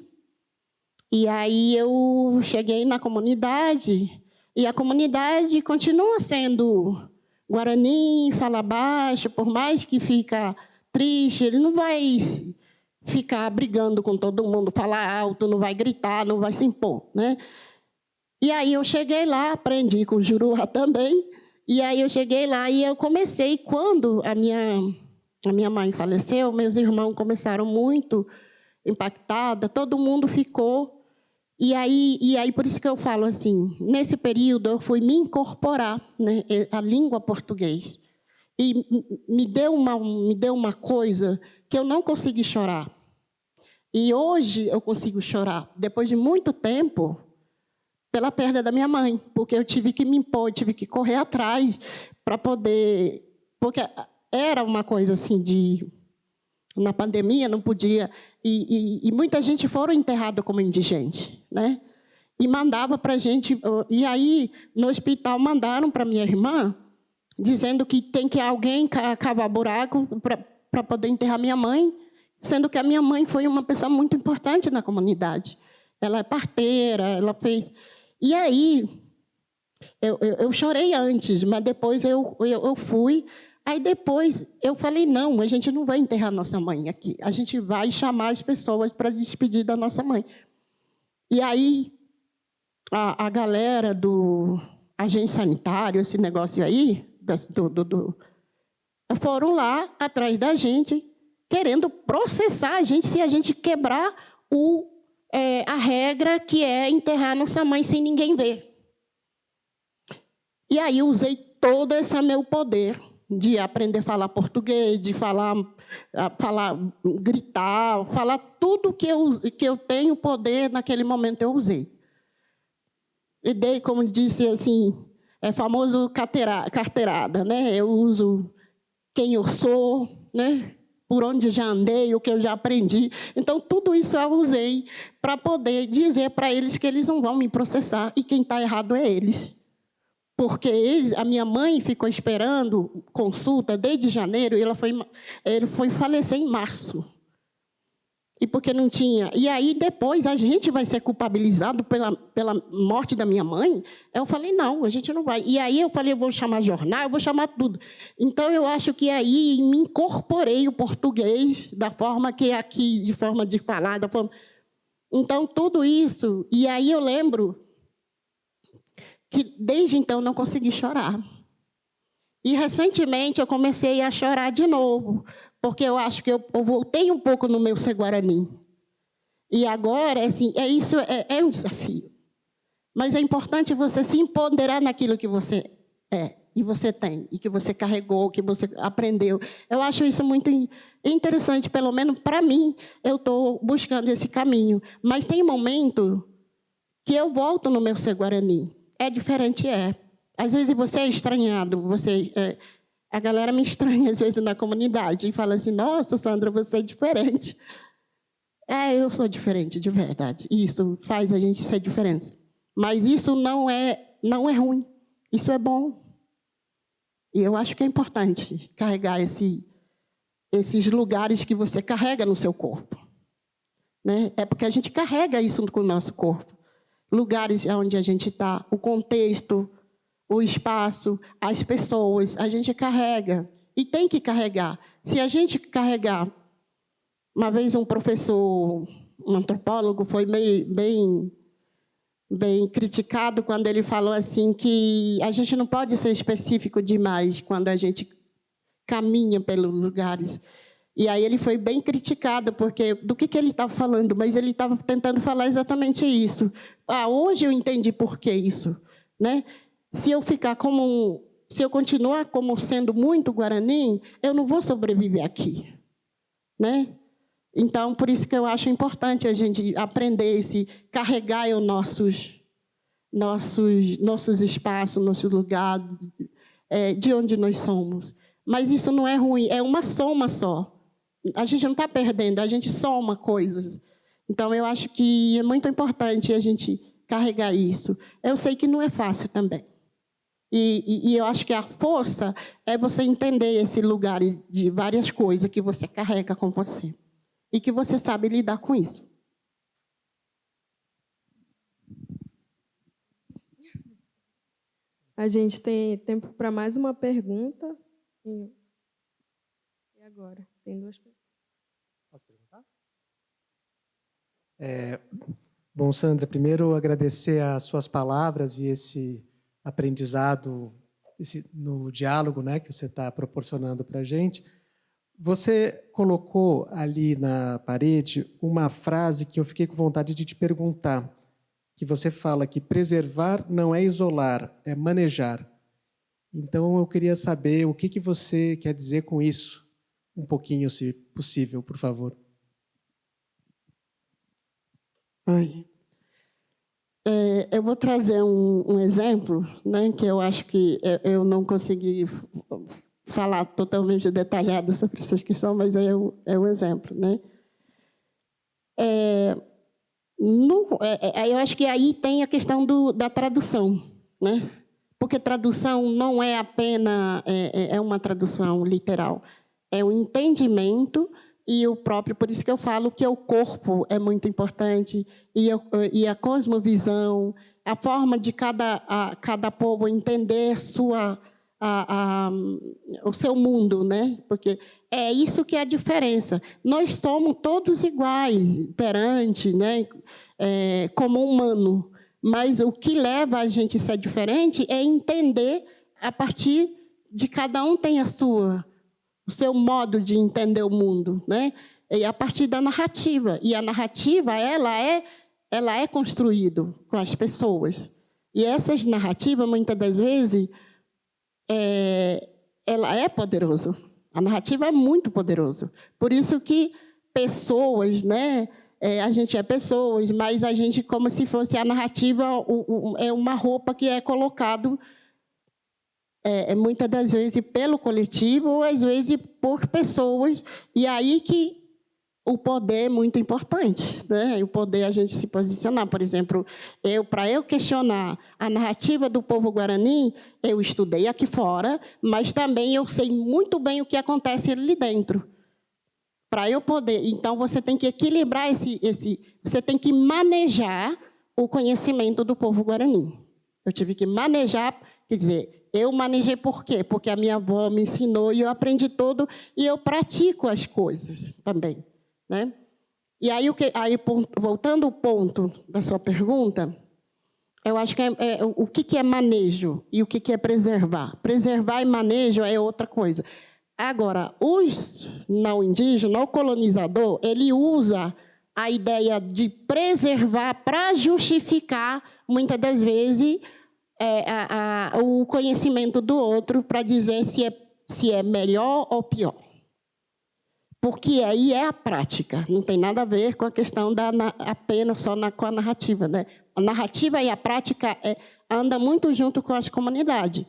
e aí eu cheguei na comunidade, e a comunidade continua sendo Guarani, fala baixo, por mais que fica triste, ele não vai ficar brigando com todo mundo, falar alto, não vai gritar, não vai se impor, né? E aí eu cheguei lá, aprendi com o Juruá também. E aí eu cheguei lá e eu comecei, quando a minha mãe faleceu, meus irmãos começaram muito impactados, todo mundo ficou. E aí por isso que eu falo assim, nesse período eu fui me incorporar, né, a língua português. E me deu uma coisa que eu não consegui chorar. E hoje eu consigo chorar, depois de muito tempo, pela perda da minha mãe, porque eu tive que me impor, tive que correr atrás para poder... Porque era uma coisa assim de... Na pandemia não podia... E muita gente foram enterrada como indigente, né? E mandava para a gente... E aí, no hospital, mandaram para minha irmã, dizendo que tem que alguém cavar buraco para poder enterrar minha mãe, sendo que a minha mãe foi uma pessoa muito importante na comunidade. Ela é parteira, ela fez... E aí, eu chorei antes, mas depois eu fui. Aí depois eu falei, não, a gente não vai enterrar nossa mãe aqui. A gente vai chamar as pessoas para despedir da nossa mãe. E aí, a galera do agente sanitário, esse negócio aí, foram lá atrás da gente querendo processar a gente se a gente quebrar a regra que é enterrar nossa mãe sem ninguém ver. E aí eu usei todo esse meu poder de aprender a falar português, de falar, gritar, falar tudo que eu tenho poder naquele momento eu usei. E dei, como disse assim, é famoso carteirada, né? Eu uso quem eu sou, né? Por onde já andei, o que eu já aprendi. Então, tudo isso eu usei para poder dizer para eles que eles não vão me processar e quem está errado é eles. Porque a minha mãe ficou esperando consulta desde janeiro e ele foi falecer em março. E porque não tinha. E aí, depois, a gente vai ser culpabilizado pela morte da minha mãe? Eu falei, não, a gente não vai. E aí eu falei, eu vou chamar jornal, eu vou chamar tudo. Então, eu acho que aí me incorporei o português da forma que é aqui, de forma de falar. Então, tudo isso. E aí eu lembro que, desde então, não consegui chorar. E, recentemente, eu comecei a chorar de novo, porque eu acho que eu voltei um pouco no meu ser guarani. E agora, assim, isso é um desafio. Mas é importante você se empoderar naquilo que você é, e você tem, e que você carregou, que você aprendeu. Eu acho isso muito interessante, pelo menos para mim, eu estou buscando esse caminho. Mas tem momento que eu volto no meu ser guarani. É diferente, é. Às vezes você é estranhado, a galera me estranha, às vezes, na comunidade, e fala assim, nossa, Sandra, você é diferente. Eu sou diferente, de verdade. Isso faz a gente ser diferente. Mas isso não é ruim. Isso é bom. E eu acho que é importante carregar esses lugares que você carrega no seu corpo. Né? É porque a gente carrega isso com o nosso corpo. Lugares onde a gente está, o contexto, o espaço, as pessoas, a gente carrega. E tem que carregar. Se a gente carregar... Uma vez um professor, um antropólogo, foi bem criticado quando ele falou assim que a gente não pode ser específico demais quando a gente caminha pelos lugares. E aí ele foi bem criticado, porque do que ele estava falando, mas ele estava tentando falar exatamente isso. Hoje eu entendi por que isso. Né? Se eu continuar como sendo muito guarani, eu não vou sobreviver aqui. Né? Então, por isso que eu acho importante a gente aprender carregar os nossos espaços, nosso lugar, de onde nós somos. Mas isso não é ruim, é uma soma só. A gente não está perdendo, a gente soma coisas. Então, eu acho que é muito importante a gente carregar isso. Eu sei que não é fácil também. E eu acho que a força é você entender esse lugar de várias coisas que você carrega com você. E que você sabe lidar com isso. A gente tem tempo para mais uma pergunta. E agora? Tem 2 pessoas. Posso perguntar? Bom, Sandra, primeiro agradecer as suas palavras e esse aprendizado no diálogo, né, que você está proporcionando para a gente. Você colocou ali na parede uma frase que eu fiquei com vontade de te perguntar, que você fala que preservar não é isolar, é manejar. Então, eu queria saber o que você quer dizer com isso, um pouquinho, se possível, por favor. Eu vou trazer um exemplo, né, que eu acho que eu não consegui falar totalmente detalhado sobre essa questão, mas é um exemplo. Né? Eu acho que aí tem a questão da tradução. Né? Porque tradução não é apenas uma tradução literal, é um entendimento e o próprio, por isso que eu falo que o corpo é muito importante, e a cosmovisão, a forma de cada povo entender o seu mundo, né? Porque é isso que é a diferença. Nós somos todos iguais perante, né? Como humano, mas o que leva a gente a ser diferente é entender a partir de cada um tem o seu modo de entender o mundo, né? E a partir da narrativa. E a narrativa, ela é construída com as pessoas. E essas narrativas, muitas das vezes, ela é poderosa. A narrativa é muito poderosa. Por isso que pessoas, né? A gente é pessoas, mas a gente, como se fosse a narrativa, é uma roupa que é colocado muitas das vezes pelo coletivo, ou às vezes por pessoas, e aí que o poder é muito importante, né? O poder a gente se posicionar. Por exemplo, para eu questionar a narrativa do povo guarani, eu estudei aqui fora, mas também eu sei muito bem o que acontece ali dentro. Para eu poder... Então, você tem que equilibrar você tem que manejar o conhecimento do povo guarani. Eu tive que manejar, quer dizer, eu manejei por quê? Porque a minha avó me ensinou e eu aprendi tudo e eu pratico as coisas também, né? E aí, voltando ao ponto da sua pergunta, eu acho que o que é manejo e o que é preservar. Preservar e manejo é outra coisa. Agora, os não indígenas, o colonizador, ele usa a ideia de preservar para justificar, muitas das vezes, o conhecimento do outro, para dizer se é melhor ou pior. Porque aí é a prática, não tem nada a ver com a questão apenas só com a narrativa, né? A narrativa e a prática andam muito junto com as comunidades.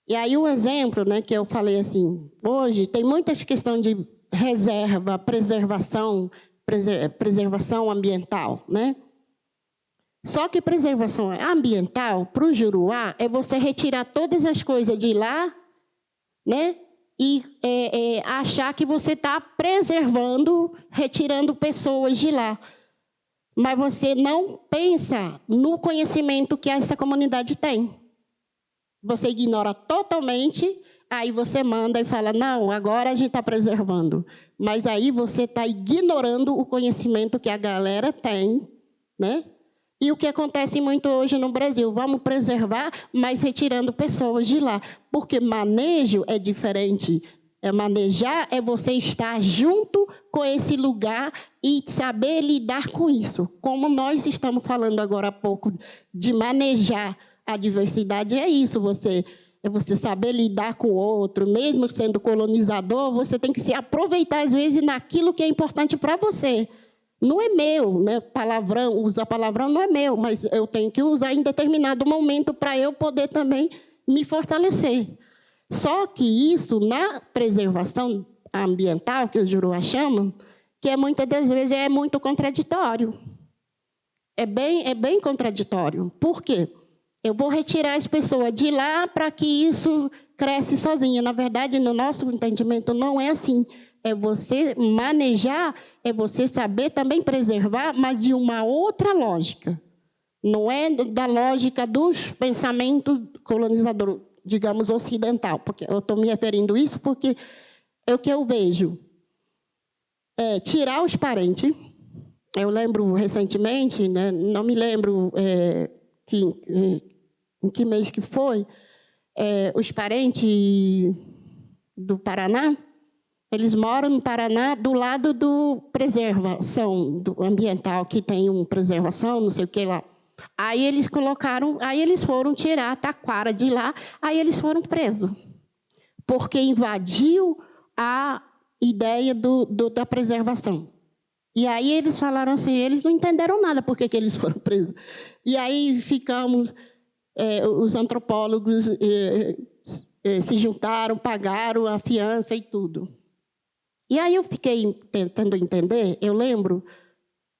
E aí um exemplo, né, que eu falei assim, hoje tem muitas questões de reserva, preservação ambiental, né? Só que preservação ambiental, para o Juruá, é você retirar todas as coisas de lá, né? E achar que você está preservando, retirando pessoas de lá. Mas você não pensa no conhecimento que essa comunidade tem. Você ignora totalmente, aí você manda e fala, não, agora a gente está preservando. Mas aí você está ignorando o conhecimento que a galera tem, né? E o que acontece muito hoje no Brasil, vamos preservar, mas retirando pessoas de lá. Porque manejo é diferente. Manejar é você estar junto com esse lugar e saber lidar com isso. Como nós estamos falando agora há pouco de manejar a diversidade, é isso, você saber lidar com o outro, mesmo sendo colonizador, você tem que se aproveitar, às vezes, naquilo que é importante para você. Não é meu, né? Usar palavrão não é meu, mas eu tenho que usar em determinado momento para eu poder também me fortalecer. Só que isso, na preservação ambiental, que os Juruá chamam, que muitas das vezes é muito contraditório. É bem contraditório. Por quê? Eu vou retirar as pessoas de lá para que isso cresce sozinho. Na verdade, no nosso entendimento, não é assim. É você manejar, é você saber também preservar, mas de uma outra lógica. Não é da lógica dos pensamentos colonizadores, digamos, ocidental. Porque eu estou me referindo a isso porque é o que eu vejo. Tirar os parentes. Eu lembro recentemente, né, não me lembro em que mês que foi, os parentes do Paraná, eles moram no Paraná do lado do preservação do ambiental, que tem uma preservação, não sei o que lá. Aí eles foram tirar a taquara de lá, aí eles foram presos, porque invadiu a ideia da preservação. E aí eles falaram assim, eles não entenderam nada por que eles foram presos. E aí ficamos... os antropólogos se juntaram, pagaram a fiança e tudo. E aí eu fiquei tentando entender, eu lembro,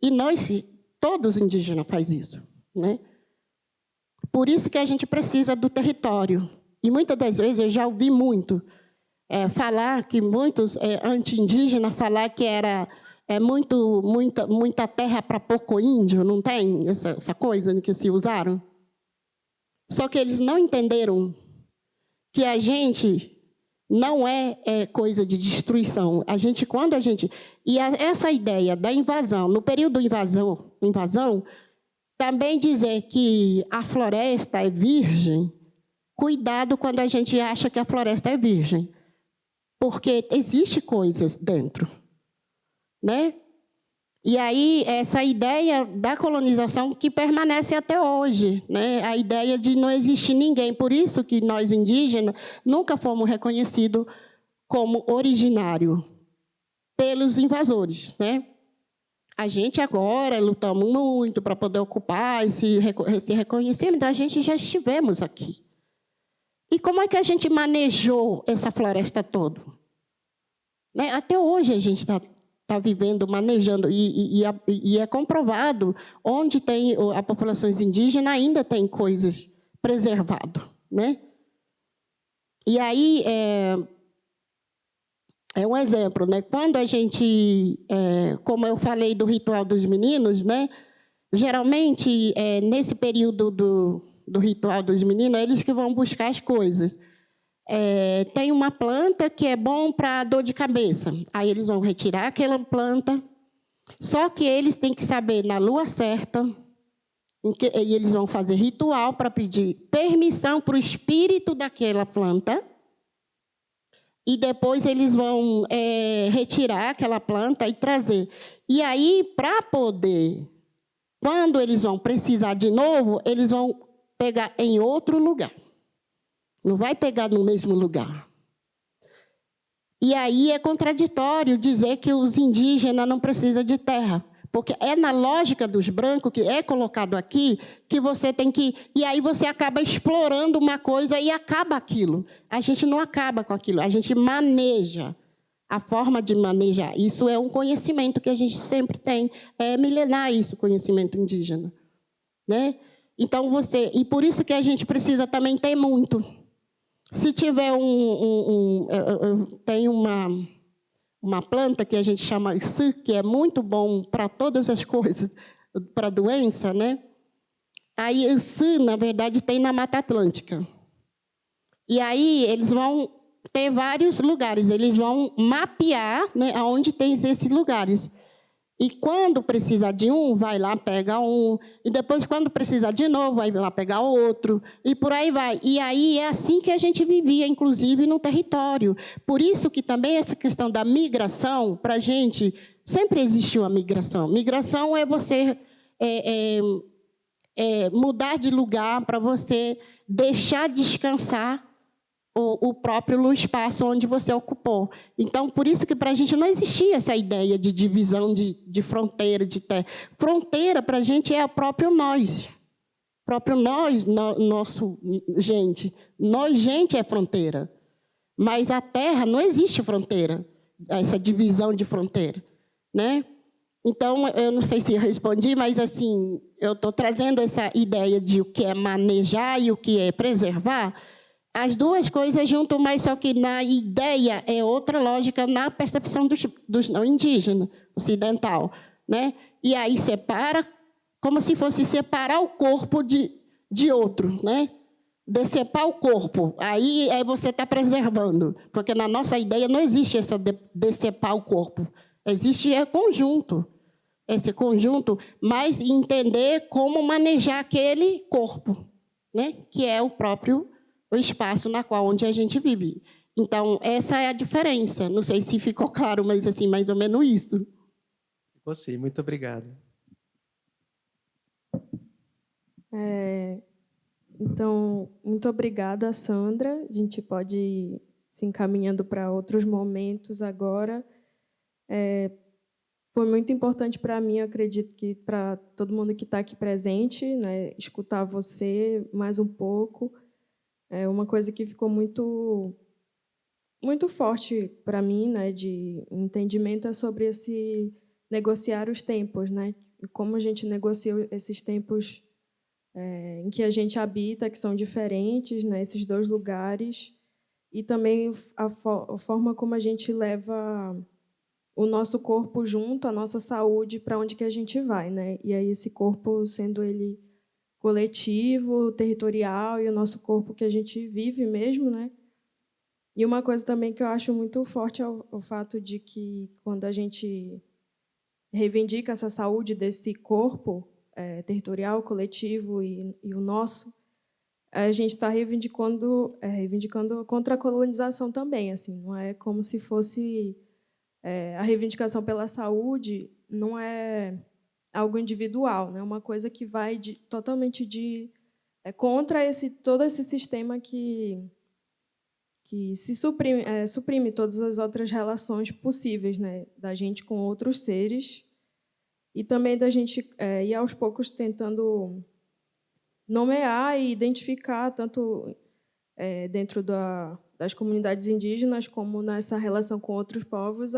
e todos os indígenas fazem isso, né? Por isso que a gente precisa do território. E muitas das vezes eu já ouvi muito falar que muitos anti-indígenas falar que era muita terra para pouco índio, não tem essa coisa que se usaram? Só que eles não entenderam que a gente não é coisa de destruição. Essa ideia da invasão, no período da invasão, também dizer que a floresta é virgem, cuidado quando a gente acha que a floresta é virgem. porque existe coisas dentro, né? E aí, essa ideia da colonização que permanece até hoje, né? A ideia de não existir ninguém. Por isso que nós, indígenas, nunca fomos reconhecidos como originário pelos invasores, né? A gente agora lutamos muito para poder ocupar esse reconhecimento, mas a gente já estivemos aqui. E como é que a gente manejou essa floresta toda? Né? Até hoje a gente está vivendo, manejando, e é comprovado, onde tem a populações indígenas ainda tem coisas preservadas, né? E aí, é um exemplo, né? Quando a gente, como eu falei do ritual dos meninos, né? Geralmente, nesse período do ritual dos meninos, eles que vão buscar as coisas. Tem uma planta que é bom para dor de cabeça. Aí eles vão retirar aquela planta, só que eles têm que saber na lua certa, e eles vão fazer ritual para pedir permissão para o espírito daquela planta, e depois eles vão retirar aquela planta e trazer. E aí, para poder, quando eles vão precisar de novo, eles vão pegar em outro lugar. Não vai pegar no mesmo lugar. E aí é contraditório dizer que os indígenas não precisam de terra, porque é na lógica dos brancos, que é colocado aqui, que você tem que... E aí você acaba explorando uma coisa e acaba aquilo. A gente não acaba com aquilo, a gente maneja. A forma de manejar. Isso é um conhecimento que a gente sempre tem. É milenar isso, conhecimento indígena. Né? Então, e por isso que a gente precisa também ter muito. Se tiver tem uma planta que a gente chama Issu, que é muito bom para todas as coisas, para doença, né? Aí, Issu, na verdade, tem na Mata Atlântica. E aí, eles vão ter vários lugares, eles vão mapear, né, onde tem esses lugares. E quando precisar de um, vai lá, pega um. E depois, quando precisar de novo, vai lá pegar outro. E por aí vai. E aí é assim que a gente vivia, inclusive, no território. Por isso que também essa questão da migração, para a gente, sempre existiu a migração. Migração é você mudar de lugar para você deixar descansar o próprio espaço onde você ocupou. Então, por isso que para a gente não existia essa ideia de divisão de fronteira, de terra. Fronteira, para a gente, é o próprio nós. O próprio nós, nosso gente. Nós, gente, é fronteira. Mas a terra não existe fronteira, essa divisão de fronteira. Né? Então, eu não sei se eu respondi, mas assim, eu estou trazendo essa ideia de o que é manejar e o que é preservar. As duas coisas juntam, mas só que na ideia é outra lógica na percepção dos não indígenas, ocidental. Né? E aí separa, como se fosse separar o corpo de outro. Né? Decepar o corpo, aí você está preservando. Porque na nossa ideia não existe essa decepar o corpo. Existe conjunto. Esse conjunto, mas entender como manejar aquele corpo, né? Que é o próprio espaço na qual onde a gente vive. Então, essa é a diferença. Não sei se ficou claro, mas assim, mais ou menos isso. Ficou sim, muito obrigado. Então, muito obrigada, Sandra. A gente pode ir se encaminhando para outros momentos agora. Foi muito importante para mim, acredito que para todo mundo que está aqui presente, né, escutar você mais um pouco. É uma coisa que ficou muito forte para mim, né, de entendimento, é sobre esse negociar os tempos, né? Como a gente negocia esses tempos em que a gente habita, que são diferentes, né, esses dois lugares, e também a forma como a gente leva o nosso corpo junto, a nossa saúde, para onde que a gente vai, né? E aí esse corpo sendo ele coletivo, territorial, e o nosso corpo que a gente vive mesmo, né? E uma coisa também que eu acho muito forte é o fato de que, quando a gente reivindica essa saúde desse corpo territorial, coletivo e o nosso, a gente está reivindicando contra a colonização também. Assim, não é como se fosse a reivindicação pela saúde, não é algo individual, né? Uma coisa que vai totalmente contra todo esse sistema que se suprime todas as outras relações possíveis, né, da gente com outros seres, e também da gente ir aos poucos tentando nomear e identificar, tanto dentro das comunidades indígenas como nessa relação com outros povos,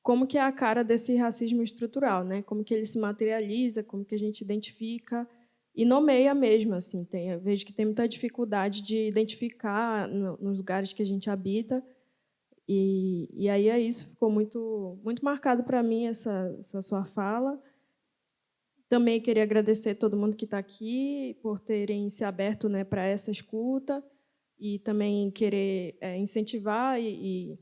como que é a cara desse racismo estrutural, né? Como que ele se materializa, como que a gente identifica e nomeia mesmo. Assim, eu vejo que tem muita dificuldade de identificar nos lugares que a gente habita. E aí é isso, ficou muito, muito marcado para mim essa sua fala. Também queria agradecer a todo mundo que está aqui por terem se aberto, né, para essa escuta e também querer incentivar e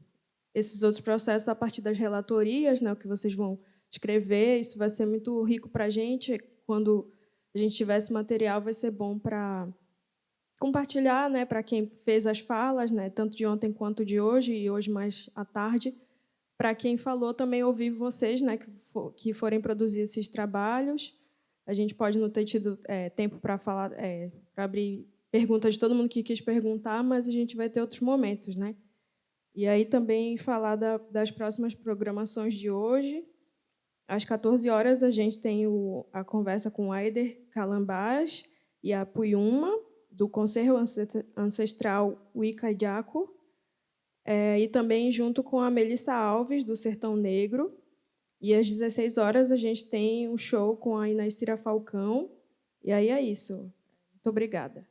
esses outros processos a partir das relatorias, né, o que vocês vão escrever. Isso vai ser muito rico para a gente. Quando a gente tiver esse material, vai ser bom para compartilhar, né, para quem fez as falas, né, tanto de ontem quanto de hoje, e hoje mais à tarde. Para quem falou, também ouvir vocês, né, que forem produzir esses trabalhos. A gente pode não ter tido tempo para falar, para abrir perguntas de todo mundo que quis perguntar, mas a gente vai ter outros momentos, né? E aí também falar das próximas programações de hoje. Às 14 horas, a gente tem a conversa com o Aider Calambás e a Puyuma, do Conselho Ancestral Wicca-Jaco, e também junto com a Melissa Alves, do Sertão Negro. E às 16 horas, a gente tem um show com a Inaicira Falcão. E aí é isso. Muito obrigada.